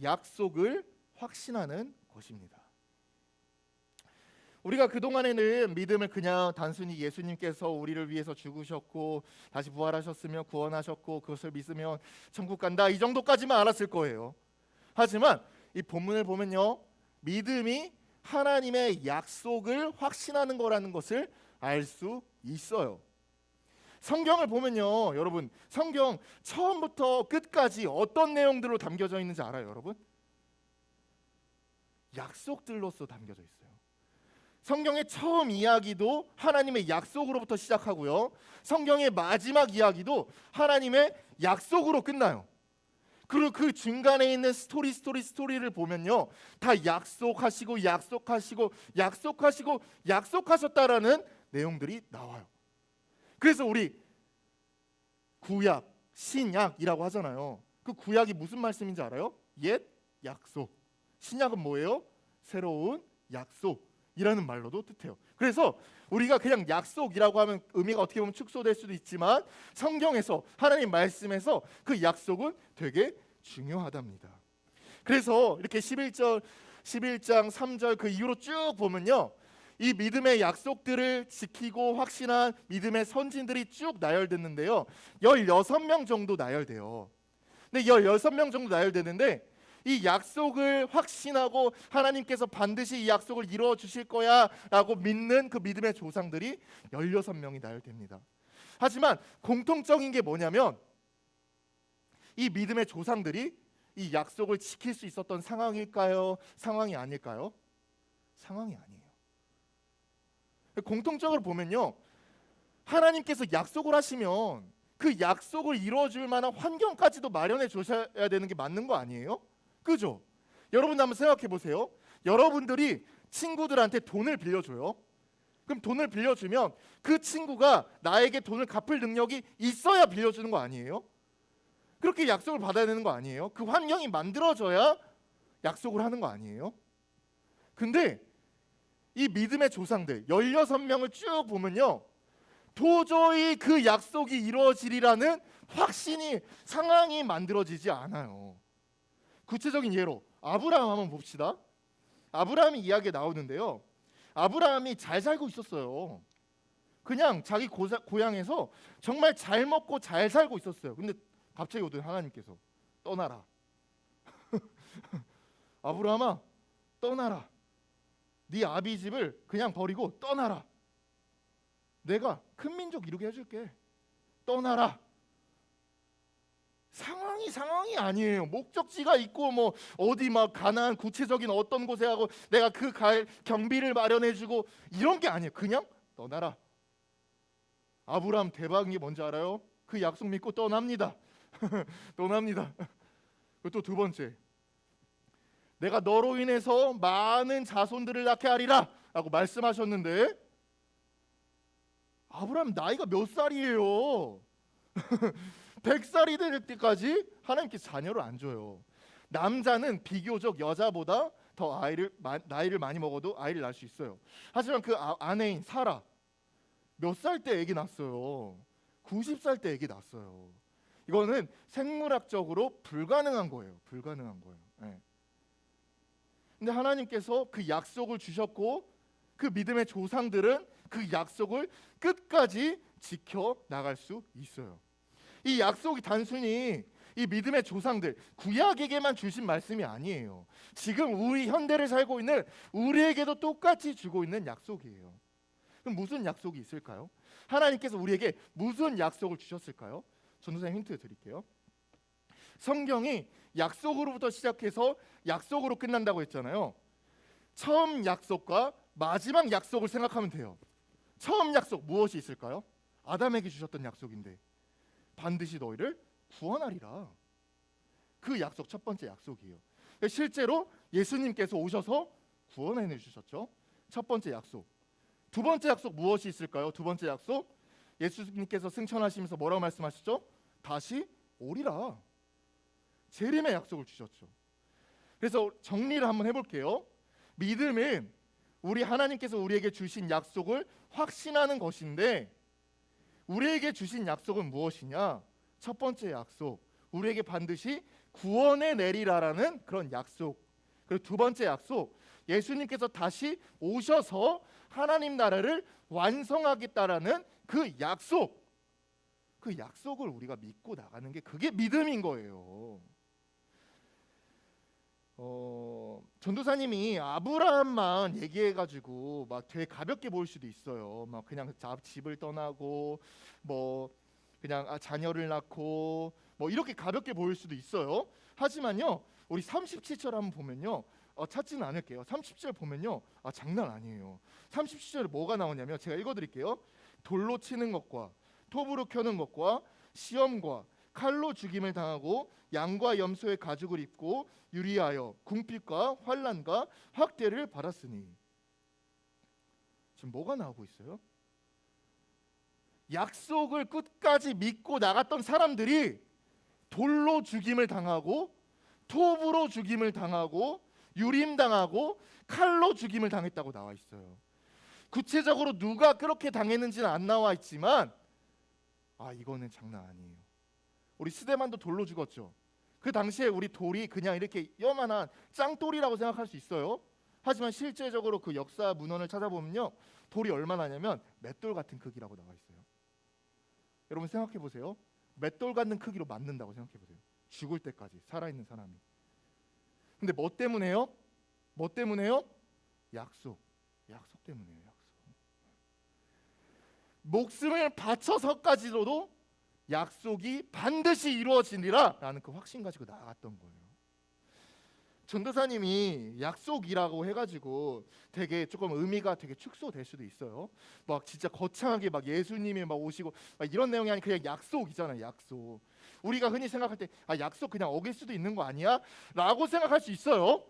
약속을 확신하는 것입니다. 우리가 그동안에는 믿음을 그냥 단순히 예수님께서 우리를 위해서 죽으셨고 다시 부활하셨으며 구원하셨고 그것을 믿으면 천국 간다, 이 정도까지만 알았을 거예요. 하지만 이 본문을 보면요, 믿음이 하나님의 약속을 확신하는 거라는 것을 알 수 있어요. 성경을 보면요, 여러분, 성경 처음부터 끝까지 어떤 내용들로 담겨져 있는지 알아요, 여러분? 약속들로서 담겨져 있어요. 성경의 처음 이야기도 하나님의 약속으로부터 시작하고요, 성경의 마지막 이야기도 하나님의 약속으로 끝나요. 그리고 그 중간에 있는 스토리를 보면요, 다 약속하셨다라는 내용들이 나와요. 그래서 우리 구약, 신약이라고 하잖아요. 그 구약이 무슨 말씀인지 알아요? 옛 약속. 신약은 뭐예요? 새로운 약속이라는 말로도 뜻해요. 그래서 우리가 그냥 약속이라고 하면 의미가 어떻게 보면 축소될 수도 있지만 성경에서, 하나님 말씀에서 그 약속은 되게 중요하답니다. 그래서 이렇게 11절, 11장 3절 그 이후로 쭉 보면요, 이 믿음의 약속들을 지키고 확신한 믿음의 선진들이 쭉 나열됐는데요, 16명 정도 나열돼요. 근데 16명 정도 나열되는데 이 약속을 확신하고 하나님께서 반드시 이 약속을 이루어 주실 거야 라고 믿는 그 믿음의 조상들이 16명이 나열됩니다. 하지만 공통적인 게 뭐냐면 이 믿음의 조상들이 이 약속을 지킬 수 있었던 상황일까요? 상황이 아닐까요? 상황이 아니에요. 공통적으로 보면요, 하나님께서 약속을 하시면 그 약속을 이루어줄 만한 환경까지도 마련해 주셔야 되는 게 맞는 거 아니에요? 그죠? 여러분도 한번 생각해 보세요. 여러분들이 친구들한테 돈을 빌려줘요. 그럼 돈을 빌려주면 그 친구가 나에게 돈을 갚을 능력이 있어야 빌려주는 거 아니에요? 그렇게 약속을 받아야 되는 거 아니에요? 그 환경이 만들어져야 약속을 하는 거 아니에요? 근데 이 믿음의 조상들 16명을 쭉 보면요, 도저히 그 약속이 이루어지리라는 확신이 상황이 만들어지지 않아요. 구체적인 예로 아브라함 한번 봅시다. 아브라함이 이야기에 나오는데요, 아브라함이 잘 살고 있었어요. 그냥 자기 고향에서 정말 잘 먹고 잘 살고 있었어요. 근데 갑자기 오더니 하나님께서 떠나라. 아브라함아, 떠나라. 네 아비 집을 그냥 버리고 떠나라. 내가 큰 민족 이루게 해줄게. 떠나라. 상황이 아니에요. 목적지가 있고 뭐 어디 막 가나안 구체적인 어떤 곳에 하고 내가 그 갈 경비를 마련해주고 이런 게 아니에요. 그냥 떠나라. 아브라함 대박인 게 뭔지 알아요? 그 약속 믿고 떠납니다. 떠납니다. 또 두 번째, 내가 너로 인해서 많은 자손들을 낳게 하리라 라고 말씀하셨는데 아브라함 나이가 몇 살이에요? 100살이 될 때까지 하나님께서 자녀를 안 줘요. 남자는 비교적 여자보다 더 나이를 많이 먹어도 아이를 낳을 수 있어요. 하지만 그 아내인 사라 몇 살 때 아기 낳았어요? 90살 때 아기 낳았어요. 이거는 생물학적으로 불가능한 거예요. 불가능한 거예요. 네. 근데 하나님께서 그 약속을 주셨고 그 믿음의 조상들은 그 약속을 끝까지 지켜 나갈 수 있어요. 이 약속이 단순히 이 믿음의 조상들 구약에게만 주신 말씀이 아니에요. 지금 우리 현대를 살고 있는 우리에게도 똑같이 주고 있는 약속이에요. 그럼 무슨 약속이 있을까요? 하나님께서 우리에게 무슨 약속을 주셨을까요? 전도사님 힌트 드릴게요. 성경이 약속으로부터 시작해서 약속으로 끝난다고 했잖아요. 처음 약속과 마지막 약속을 생각하면 돼요. 처음 약속 무엇이 있을까요? 아담에게 주셨던 약속인데 반드시 너희를 구원하리라. 그 약속 첫 번째 약속이에요. 실제로 예수님께서 오셔서 구원해 주셨죠. 첫 번째 약속. 두 번째 약속 무엇이 있을까요? 두 번째 약속 예수님께서 승천하시면서 뭐라고 말씀하시죠? 다시 오리라. 재림의 약속을 주셨죠. 그래서 정리를 한번 해볼게요. 믿음은 우리 하나님께서 우리에게 주신 약속을 확신하는 것인데 우리에게 주신 약속은 무엇이냐? 첫 번째 약속, 우리에게 반드시 구원해 내리라라는 그런 약속. 그리고 두 번째 약속, 예수님께서 다시 오셔서 하나님 나라를 완성하겠다라는 그 약속. 그 약속을 우리가 믿고 나가는 게 그게 믿음인 거예요. 전도사님이 아브라함만 얘기해가지고 막 되게 가볍게 보일 수도 있어요. 막 그냥 집을 떠나고 뭐 그냥 자녀를 낳고 뭐 이렇게 가볍게 보일 수도 있어요. 하지만요, 우리 37절 한번 보면요, 찾지는 않을게요. 37절 보면요, 장난 아니에요. 37절에 뭐가 나오냐면 제가 읽어드릴게요. 돌로 치는 것과 톱으로 켜는 것과 시험과 칼로 죽임을 당하고 양과 염소의 가죽을 입고 유리하여 궁핍과 환난과 학대를 받았으니. 지금 뭐가 나오고 있어요? 약속을 끝까지 믿고 나갔던 사람들이 돌로 죽임을 당하고 톱으로 죽임을 당하고 유림당하고 칼로 죽임을 당했다고 나와 있어요. 구체적으로 누가 그렇게 당했는지는 안 나와 있지만 이거는 장난 아니에요. 우리 스데반도 돌로 죽었죠. 그 당시에 우리 돌이 그냥 이렇게 요만한 짱돌이라고 생각할 수 있어요. 하지만 실제적으로 그 역사 문헌을 찾아보면요, 돌이 얼마나냐면 맷돌 같은 크기라고 나와 있어요. 여러분 생각해 보세요. 맷돌 같은 크기로 맞는다고 생각해 보세요. 죽을 때까지 살아있는 사람이. 근데 뭐 때문에요? 뭐 때문에요? 약속 때문에요. 약속. 목숨을 바쳐서까지도 약속이 반드시 이루어지리라 라는 그 확신 가지고 나아갔던 거예요. 전도사님이 약속이라고 해가지고 되게 조금 의미가 되게 축소될 수도 있어요. 막 진짜 거창하게 막 예수님이 막 오시고 막 이런 내용이 아니라 그냥 약속이잖아요. 약속. 우리가 흔히 생각할 때 약속 그냥 어길 수도 있는 거 아니야? 라고 생각할 수 있어요.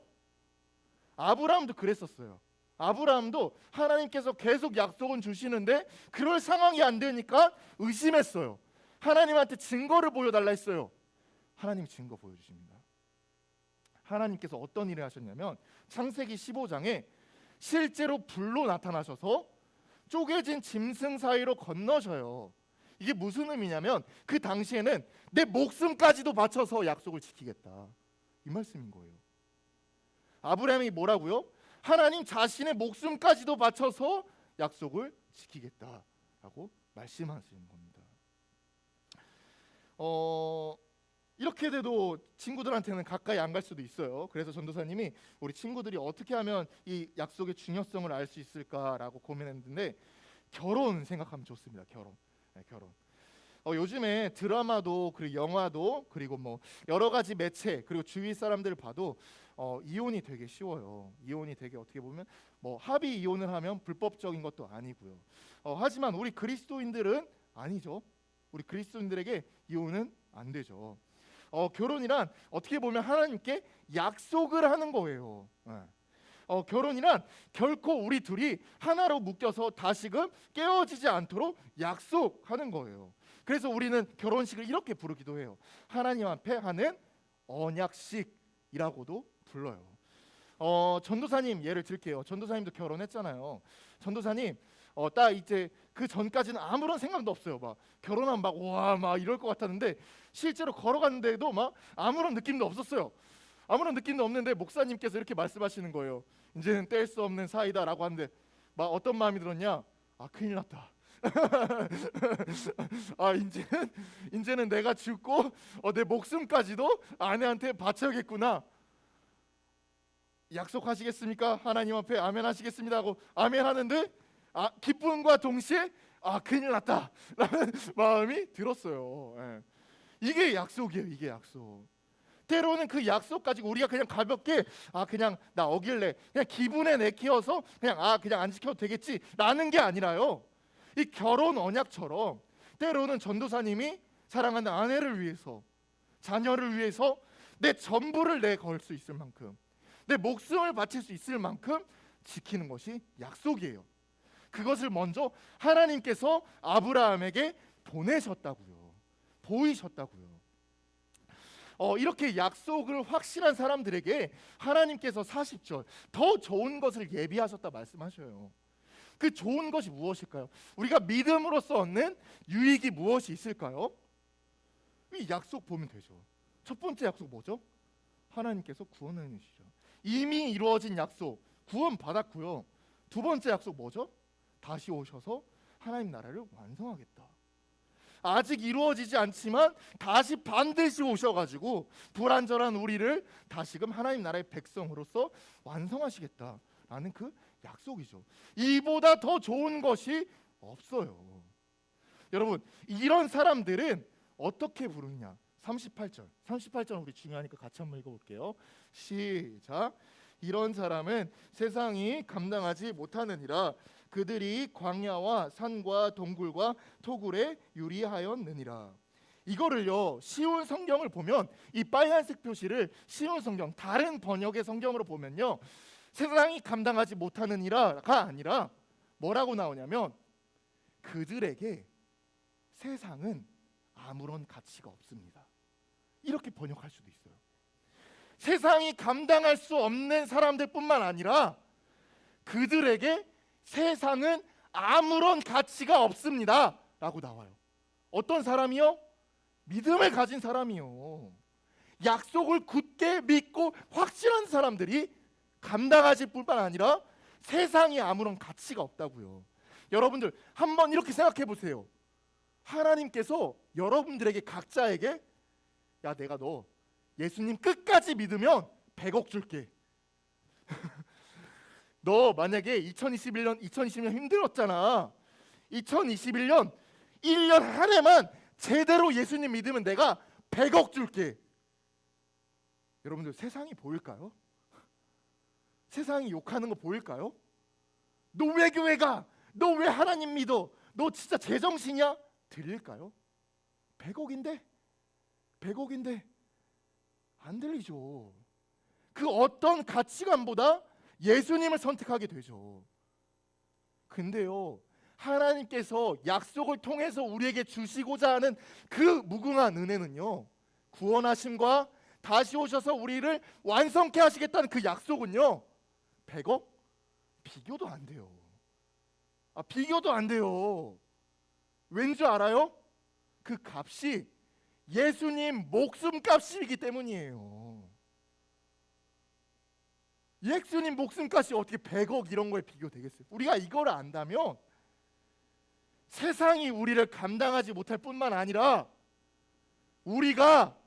아브라함도 그랬었어요. 아브라함도 하나님께서 계속 약속은 주시는데 그럴 상황이 안 되니까 의심했어요. 하나님한테 증거를 보여달라 했어요. 하나님이 증거 보여주십니다. 하나님께서 어떤 일을 하셨냐면 창세기 15장에 실제로 불로 나타나셔서 쪼개진 짐승 사이로 건너셔요. 이게 무슨 의미냐면 그 당시에는 내 목숨까지도 바쳐서 약속을 지키겠다, 이 말씀인 거예요. 아브라함이 뭐라고요? 하나님 자신의 목숨까지도 바쳐서 약속을 지키겠다라고 말씀하시는 겁니다. 이렇게 돼도 친구들한테는 가까이 안 갈 수도 있어요. 그래서 전도사님이 우리 친구들이 어떻게 하면 이 약속의 중요성을 알 수 있을까라고 고민했는데 결혼 생각하면 좋습니다. 결혼. 요즘에 드라마도 그리고 영화도 그리고 뭐 여러 가지 매체 그리고 주위 사람들 봐도 이혼이 되게 쉬워요. 이혼이 되게 어떻게 보면 뭐 합의 이혼을 하면 불법적인 것도 아니고요. 하지만 우리 그리스도인들은 아니죠. 우리 그리스도인들에게 이혼은 안 되죠. 결혼이란 어떻게 보면 하나님께 약속을 하는 거예요. 결혼이란 결코 우리 둘이 하나로 묶여서 다시금 깨어지지 않도록 약속하는 거예요. 그래서 우리는 결혼식을 이렇게 부르기도 해요. 하나님 앞에 하는 언약식이라고도 불러요. 전도사님 예를 들게요. 전도사님도 결혼했잖아요. 전도사님 딱 이제 그 전까지는 아무런 생각도 없어요. 막 결혼하면 막 와 막 이럴 것 같았는데 실제로 걸어갔는데도 막 아무런 느낌도 없었어요. 아무런 느낌도 없는데 목사님께서 이렇게 말씀하시는 거예요. 이제는 뗄 수 없는 사이다라고 하는데 막 어떤 마음이 들었냐? 큰일 났다. 이제는 내가 죽고 내 목숨까지도 아내한테 바쳐야겠구나. 약속하시겠습니까? 하나님 앞에 아멘 하시겠습니다 하고 아멘 하는데 기쁨과 동시에 큰일 났다 라는 마음이 들었어요. 이게 약속이에요. 이게 약속. 때로는 그 약속 가지고 우리가 그냥 가볍게 그냥 나 어길래 그냥 기분에 내키어서 그냥 안 지켜도 되겠지 라는 게 아니라요. 이 결혼 언약처럼 때로는 전도사님이 사랑하는 아내를 위해서, 자녀를 위해서 내 전부를 내걸 수 있을 만큼, 내 목숨을 바칠 수 있을 만큼 지키는 것이 약속이에요. 그것을 먼저 하나님께서 아브라함에게 보내셨다고요. 보이셨다고요. 이렇게 약속을 확실한 사람들에게 하나님께서 40절 더 좋은 것을 예비하셨다 말씀하셔요. 그 좋은 것이 무엇일까요? 우리가 믿음으로써 얻는 유익이 무엇이 있을까요? 이 약속 보면 되죠. 첫 번째 약속 뭐죠? 하나님께서 구원해 주시죠. 이미 이루어진 약속, 구원 받았고요. 두 번째 약속 뭐죠? 다시 오셔서 하나님 나라를 완성하겠다. 아직 이루어지지 않지만 다시 반드시 오셔가지고 불완전한 우리를 다시금 하나님 나라의 백성으로서 완성하시겠다라는 그 약속이죠. 이보다 더 좋은 것이 없어요. 여러분, 이런 사람들은 어떻게 부르냐? 38절 우리 중요하니까 같이 한번 읽어볼게요. 시작. 이런 사람은 세상이 감당하지 못하느니라. 그들이 광야와 산과 동굴과 토굴에 유리하였느니라. 이거를요, 쉬운 성경을 보면 이 빨간색 표시를 쉬운 성경, 다른 번역의 성경으로 보면요, 세상이 감당하지 못하느니라가 아니라 뭐라고 나오냐면 그들에게 세상은 아무런 가치가 없습니다. 이렇게 번역할 수도 있어요. 세상이 감당할 수 없는 사람들뿐만 아니라 그들에게 세상은 아무런 가치가 없습니다 라고 나와요. 어떤 사람이요? 믿음을 가진 사람이요. 약속을 굳게 믿고 확신한 사람들이 감당하실 뿐만 아니라 세상에 아무런 가치가 없다고요. 여러분들 한번 이렇게 생각해 보세요. 하나님께서 여러분들에게 각자에게 야 내가 너 예수님 끝까지 믿으면 100억 줄게. 너 만약에 2020년 힘들었잖아. 2021년 1년 한 해만 제대로 예수님 믿으면 내가 100억 줄게. 여러분들 세상이 보일까요? 세상이 욕하는 거 보일까요? 너 왜 교회 가? 너 왜 하나님 믿어? 너 진짜 제정신이야? 들릴까요? 100억인데? 100억인데 안 들리죠. 그 어떤 가치관보다 예수님을 선택하게 되죠. 근데요, 하나님께서 약속을 통해서 우리에게 주시고자 하는 그 무궁한 은혜는요, 구원하심과 다시 오셔서 우리를 완성케 하시겠다는 그 약속은요, 100억? 비교도 안 돼요. 비교도 안 돼요. 왠 줄 알아요? 그 값이 예수님 목숨값이기 때문이에요. 예수님 목숨값이 어떻게 100억 이런 거에 비교되겠어요? 우리가 이걸 안다면 세상이 우리를 감당하지 못할 뿐만 아니라 우리가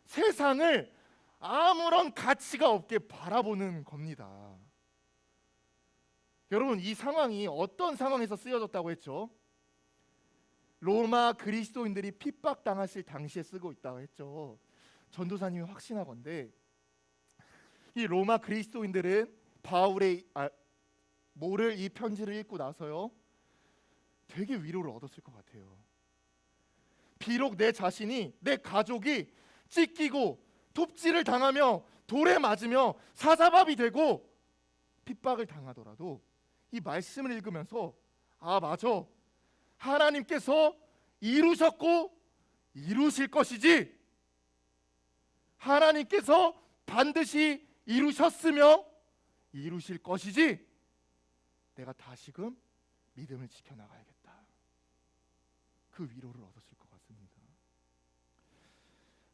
세상을 아무런 가치가 없게 바라보는 겁니다. 여러분, 이 상황이 어떤 상황에서 쓰여졌다고 했죠? 로마 그리스도인들이 핍박당하실 당시에 쓰고 있다고 했죠. 전도사님이 확신하건대 이 로마 그리스도인들은 바울의 모를 이 편지를 읽고 나서요, 되게 위로를 얻었을 것 같아요. 비록 내 자신이, 내 가족이 찢기고 톱질을 당하며 돌에 맞으며 사자밥이 되고 핍박을 당하더라도 이 말씀을 읽으면서 맞아, 하나님께서 이루셨고 이루실 것이지, 하나님께서 반드시 이루셨으며 이루실 것이지, 내가 다시금 믿음을 지켜나가야겠다. 그 위로를 얻었을 것 같습니다.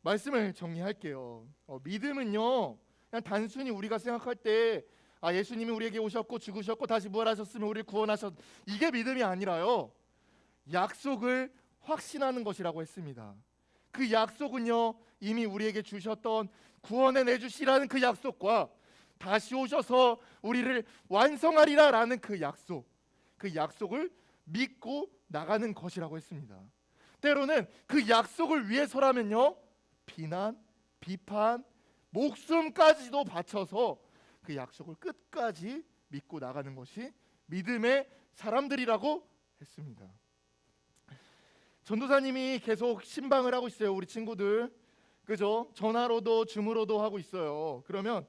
말씀을 정리할게요. 믿음은요, 그냥 단순히 우리가 생각할 때 예수님이 우리에게 오셨고 죽으셨고 다시 부활하셨으면 우리를 구원하셨, 이게 믿음이 아니라요, 약속을 확신하는 것이라고 했습니다. 그 약속은요, 이미 우리에게 주셨던 구원해 내주시라는 그 약속과 다시 오셔서 우리를 완성하리라라는 그 약속을 믿고 나가는 것이라고 했습니다. 때로는 그 약속을 위해서라면요, 비난, 비판, 목숨까지도 바쳐서 그 약속을 끝까지 믿고 나가는 것이 믿음의 사람들이라고 했습니다. 전도사님이 계속 신방을 하고 있어요. 우리 친구들, 그죠? 전화로도 줌으로도 하고 있어요. 그러면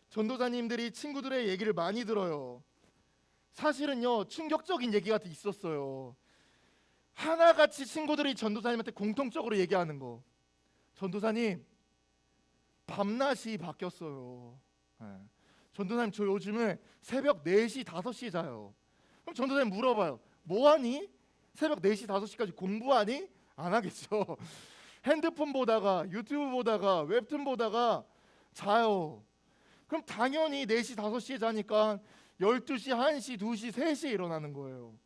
전도사님들이 친구들의 얘기를 많이 들어요. 사실은요, 충격적인 얘기가 있었어요. 하나같이 친구들이 전도사님한테 공통적으로 얘기하는 거, 전도사님 밤낮이 바뀌었어요. 전도사님 저 요즘에 새벽 4시 5시에 자요. 그럼 전도사님 물어봐요. 뭐하니? 새벽 4시 5시까지 공부하니? 안 하겠죠. 핸드폰 보다가, 유튜브 보다가, 웹툰 보다가 자요. 그럼 당연히 4시 5시에 자니까 12시, 1시, 2시, 3시에 일어나는 거예요.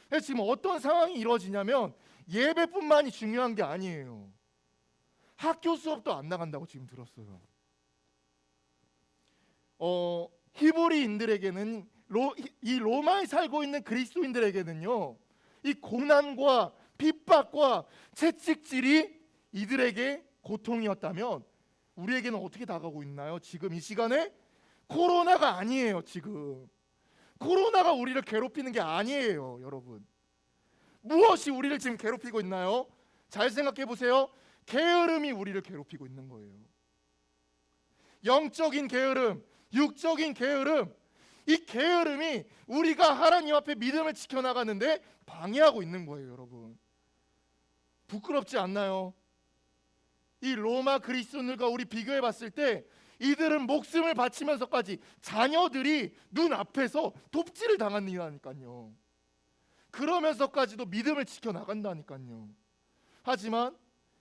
그래서 지금 어떤 상황이 이루어지냐면 예배뿐만이 중요한 게 아니에요. 학교 수업도 안 나간다고 지금 들었어요. 히브리인들에게는 이 로마에 살고 있는 그리스도인들에게는요, 이 고난과 핍박과 채찍질이 이들에게 고통이었다면 우리에게는 어떻게 다가오고 있나요? 지금 이 시간에 코로나가 아니에요. 지금 코로나가 우리를 괴롭히는 게 아니에요. 여러분, 무엇이 우리를 지금 괴롭히고 있나요? 잘 생각해 보세요. 게으름이 우리를 괴롭히고 있는 거예요. 영적인 게으름, 육적인 게으름, 이 게으름이 우리가 하나님 앞에 믿음을 지켜나가는데 방해하고 있는 거예요. 여러분, 부끄럽지 않나요? 이 로마 그리스도인들과 우리 비교해 봤을 때 이들은 목숨을 바치면서까지 자녀들이 눈앞에서 톱질을 당한다니까요. 그러면서까지도 믿음을 지켜나간다니까요. 하지만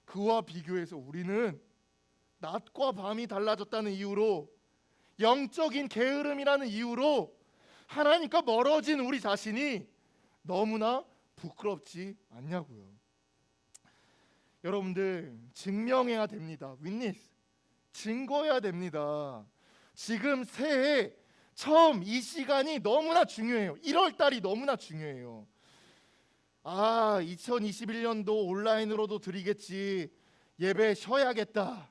그와 비교해서 우리는 낮과 밤이 달라졌다는 이유로, 영적인 게으름이라는 이유로 하나님과 멀어진 우리 자신이 너무나 부끄럽지 않냐고요. 여러분들 증명해야 됩니다. 윈니스 증거해야 됩니다. 지금 새해 처음 이 시간이 너무나 중요해요. 1월 달이 너무나 중요해요. 2021년도 온라인으로도 드리겠지, 예배 쉬어야겠다,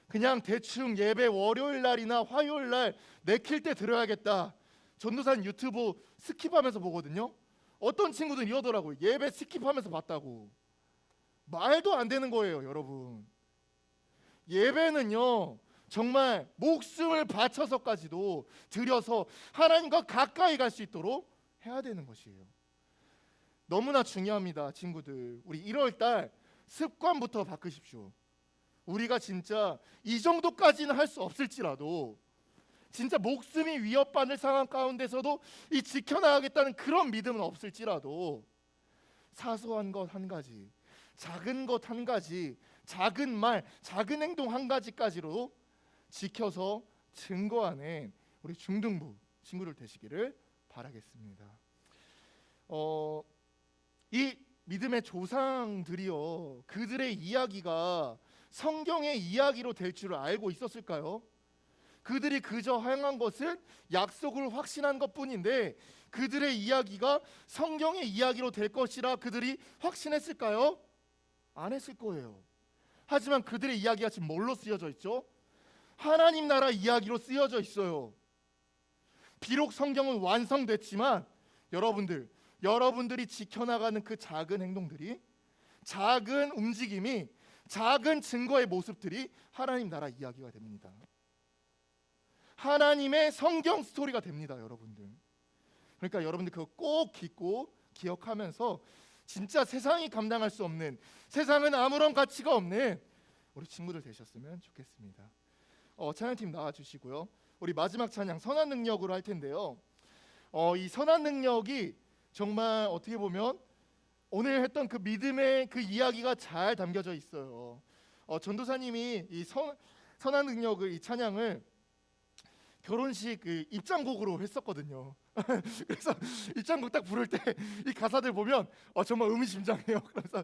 그냥 대충 예배 월요일 날이나 화요일 날 내킬 때 들어야겠다, 전도사님 유튜브 스킵하면서 보거든요. 어떤 친구들은 이러더라고요. 예배 스킵하면서 봤다고. 말도 안 되는 거예요, 여러분. 예배는요, 정말 목숨을 바쳐서까지도 드려서 하나님과 가까이 갈 수 있도록 해야 되는 것이에요. 너무나 중요합니다, 친구들. 우리 1월 달 습관부터 바꾸십시오. 우리가 진짜 이 정도까지는 할 수 없을지라도, 진짜 목숨이 위협받는 상황 가운데서도 이 지켜나가겠다는 그런 믿음은 없을지라도, 사소한 것 한 가지, 작은 것 한 가지, 작은 말, 작은 행동 한 가지까지로 지켜서 증거하는 우리 중등부 친구들 되시기를 바라겠습니다. 이 믿음의 조상들이요, 그들의 이야기가 성경의 이야기로 될 줄 알고 있었을까요? 그들이 그저 행한 것은 약속을 확신한 것뿐인데 그들의 이야기가 성경의 이야기로 될 것이라 그들이 확신했을까요? 안 했을 거예요. 하지만 그들의 이야기가 지금 뭘로 쓰여져 있죠? 하나님 나라 이야기로 쓰여져 있어요. 비록 성경은 완성됐지만 여러분들이 지켜나가는 그 작은 행동들이, 작은 움직임이, 작은 증거의 모습들이 하나님 나라 이야기가 됩니다. 하나님의 성경 스토리가 됩니다, 여러분들. 그러니까 여러분들 그거 꼭 믿고 기억하면서 진짜 세상이 감당할 수 없는, 세상은 아무런 가치가 없는 우리 친구들 되셨으면 좋겠습니다. 찬양팀 나와주시고요. 우리 마지막 찬양 선한 능력으로 할 텐데요. 이 선한 능력이 정말 어떻게 보면 오늘 했던 그 믿음의 그 이야기가 잘 담겨져 있어요. 전도사님이 이 선한 능력을, 이 찬양을 결혼식 그 입장곡으로 했었거든요. 그래서 입장곡 딱 부를 때 이 가사들 보면 정말 의미심장해요. 그래서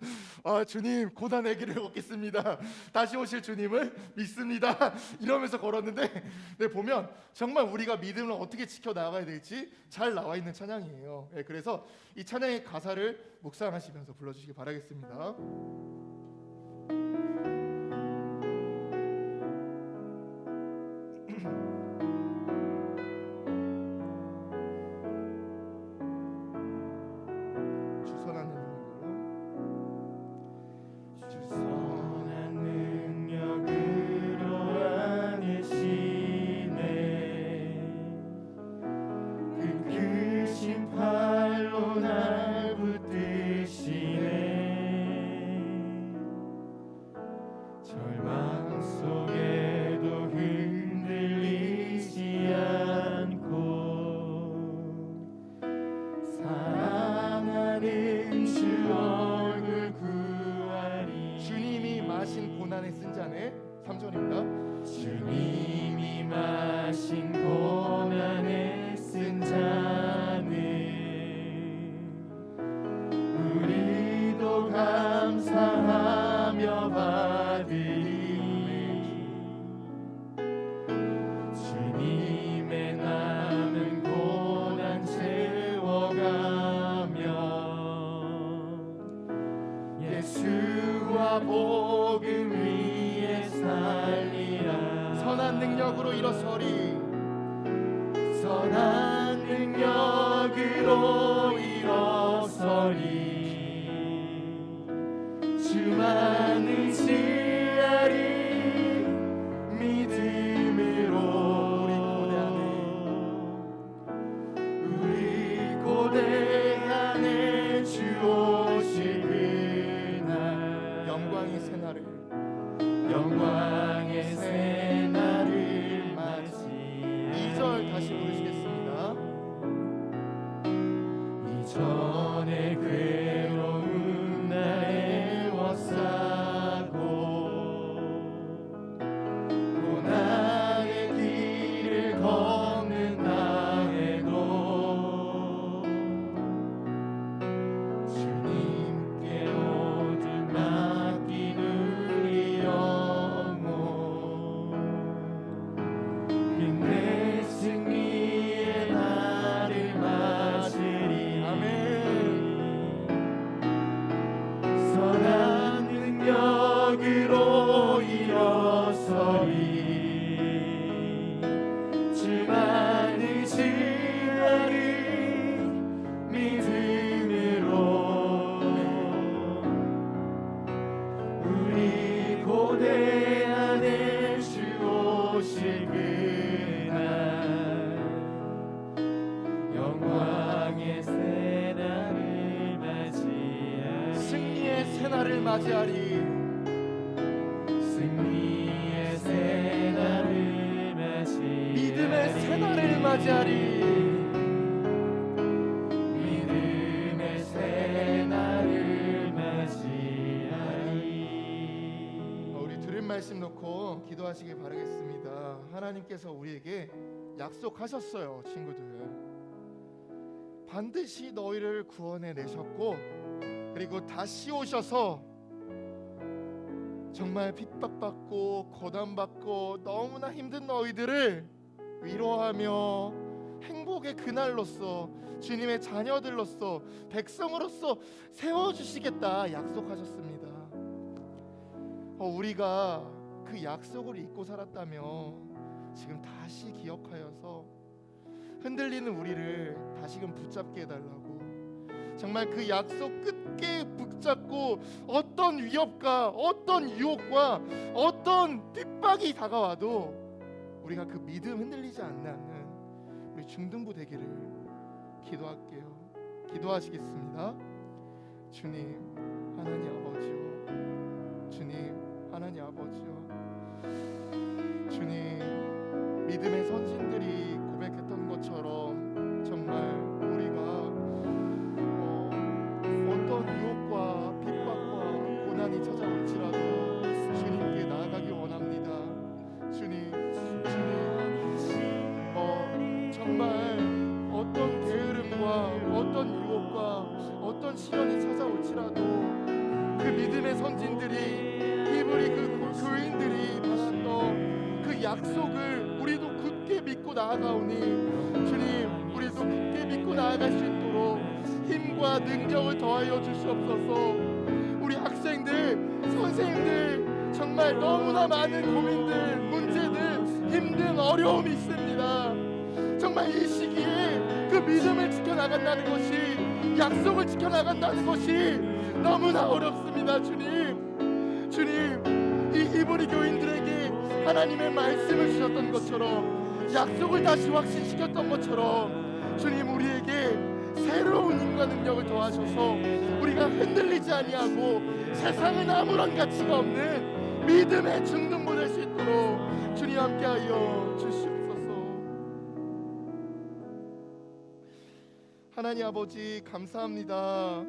주님 고난 아기를 얻겠습니다, 다시 오실 주님을 믿습니다, 이러면서 걸었는데, 네, 보면 정말 우리가 믿음을 어떻게 지켜나가야 될지 잘 나와 있는 찬양이에요. 네, 그래서 이 찬양의 가사를 묵상하시면서 불러주시기 바라겠습니다. 고난의 쓴 잔에 3절입니다. 주님이 마신 고난의 쓴 잔을 우리도 감사하며 받으리. 주님의 남은 고난 채워가며 예수와 복음 위에 살리라. 선한 능력으로 일어서리. 선한 능력으로 일어서리. 주만을 지하리 믿음으로. 우리 고대하네 주 오실 그날. 영광의 새날을 맞이. 2절 다시 부르시겠습니다. 이전에 괴로운 날 애워싸고 맞이하리. 승리의 새날을 맞이하리. 믿음의 새날을 맞이하리. 믿음의 새날을 맞이하리. 우리 들은 말씀 놓고 기도하시길 바라겠습니다. 하나님께서 우리에게 약속하셨어요, 친구들. 반드시 너희를 구원해 내셨고, 그리고 다시 오셔서 정말 핍박받고 고난받고 너무나 힘든 너희들을 위로하며 행복의 그날로서 주님의 자녀들로서 백성으로서 세워주시겠다 약속하셨습니다. 우리가 그 약속을 잊고 살았다면 지금 다시 기억하여서 흔들리는 우리를 다시금 붙잡게 해달라고, 정말 그 약속 끝에 붙잡고 어떤 위협과 어떤 유혹과 어떤 핍박이 다가와도 우리가 그 믿음 흔들리지 않는 우리 중등부 되기를 기도할게요. 기도하시겠습니다. 주님 하나님 아버지요, 주님 하나님 아버지요, 주님 믿음의 선진들이 고백했던 것처럼 정말 우리가 어떤 유혹과 핍박과 고난이 찾아올지라도 주님께 나아가기 원합니다. 주님 정말 어떤 게으름과 어떤 유혹과 어떤 시련이 찾아올지라도 그 믿음의 선진들이 히브리 그 교인들이 받았던 그 약속을 우리도 굳게 믿고 나아가오니 주님 우리도 굳게 믿고 나아갈 수 있도록 힘과 능력을 더하여 주시옵소서. 우리 학생들, 선생님들 정말 너무나 많은 고민들, 문제들, 힘든 어려움이 있습니다. 정말 이 시기에 그 믿음을 지켜나간다는 것이, 약속을 지켜나간다는 것이 너무나 어렵습니다. 주님, 주님 이 히브리 교인들에게 하나님의 말씀을 주셨던 것처럼, 약속을 다시 확신시켰던 것처럼 주님 우리에게 새로운 힘과 능력을 더하셔서 우리가 흔들리지 아니하고 세상은 아무런 가치가 없는 믿음의 중등부 될 수 있도록 주님 함께하여 주시옵소서. 하나님 아버지 감사합니다.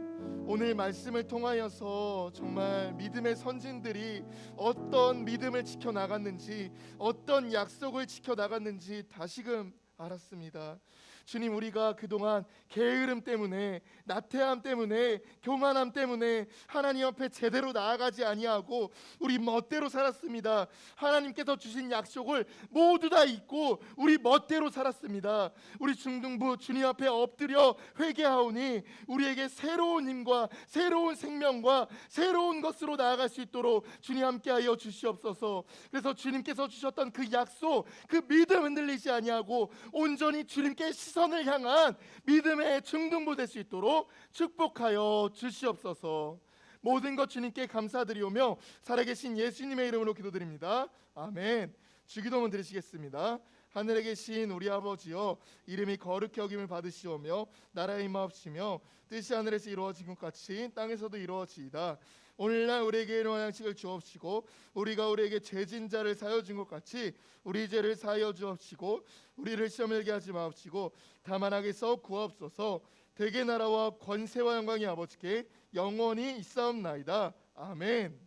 오늘 말씀을 통하여서 정말 믿음의 선진들이 어떤 믿음을 지켜나갔는지, 어떤 약속을 지켜나갔는지 다시금 알았습니다. 주님 우리가 그동안 게으름 때문에, 나태함 때문에, 교만함 때문에 하나님 앞에 제대로 나아가지 아니하고 우리 멋대로 살았습니다. 하나님께서 주신 약속을 모두 다 잊고 우리 멋대로 살았습니다. 우리 중등부 주님 앞에 엎드려 회개하오니 우리에게 새로운 힘과 새로운 생명과 새로운 것으로 나아갈 수 있도록 주님 함께하여 주시옵소서. 그래서 주님께서 주셨던 그 약속, 그 믿음 흔들리지 아니하고 온전히 주님께 시선을 향한 믿음의 중등부 될 수 있도록 축복하여 주시옵소서. 모든 것 주님께 감사드리오며 살아계신 예수님의 이름으로 기도드립니다. 아멘. 주기도문 드리시겠습니다. 하늘에 계신 우리 아버지여, 이름이 거룩히 여김을 받으시오며 나라의 임하옵시며 뜻이 하늘에서 이루어진 것 같이 땅에서도 이루어지이다. 오늘날 우리에게 일용할 양식을 주옵시고 우리가 우리에게 죄진 자를 사하여 준 것 같이 우리 죄를 사하여 주옵시고 우리를 시험에 들게 하지 마옵시고 다만 악에서 구하옵소서. 대개 나라와 권세와 영광이 아버지께 영원히 있사옵나이다. 아멘.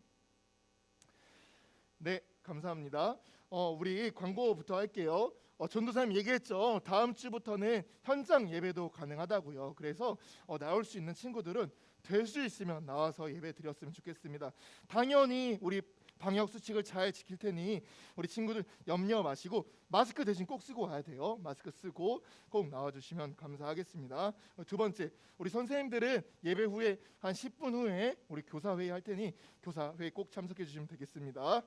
네, 감사합니다. 우리 광고부터 할게요. 전도사님 얘기했죠. 다음 주부터는 현장 예배도 가능하다고요. 그래서 나올 수 있는 친구들은 될 수 있으면 나와서 예배 드렸으면 좋겠습니다. 당연히 우리 방역 수칙을 잘 지킬 테니 우리 친구들 염려 마시고 마스크 대신 꼭 쓰고 와야 돼요. 마스크 쓰고 꼭 나와주시면 감사하겠습니다. 두 번째, 우리 선생님들은 예배 후에 한 10분 후에 우리 교사회의 할 테니 교사회의 꼭 참석해 주시면 되겠습니다.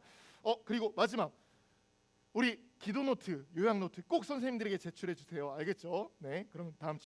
그리고 마지막, 우리 기도 노트, 요약 노트 꼭 선생님들에게 제출해 주세요. 알겠죠? 네, 그럼 다음 주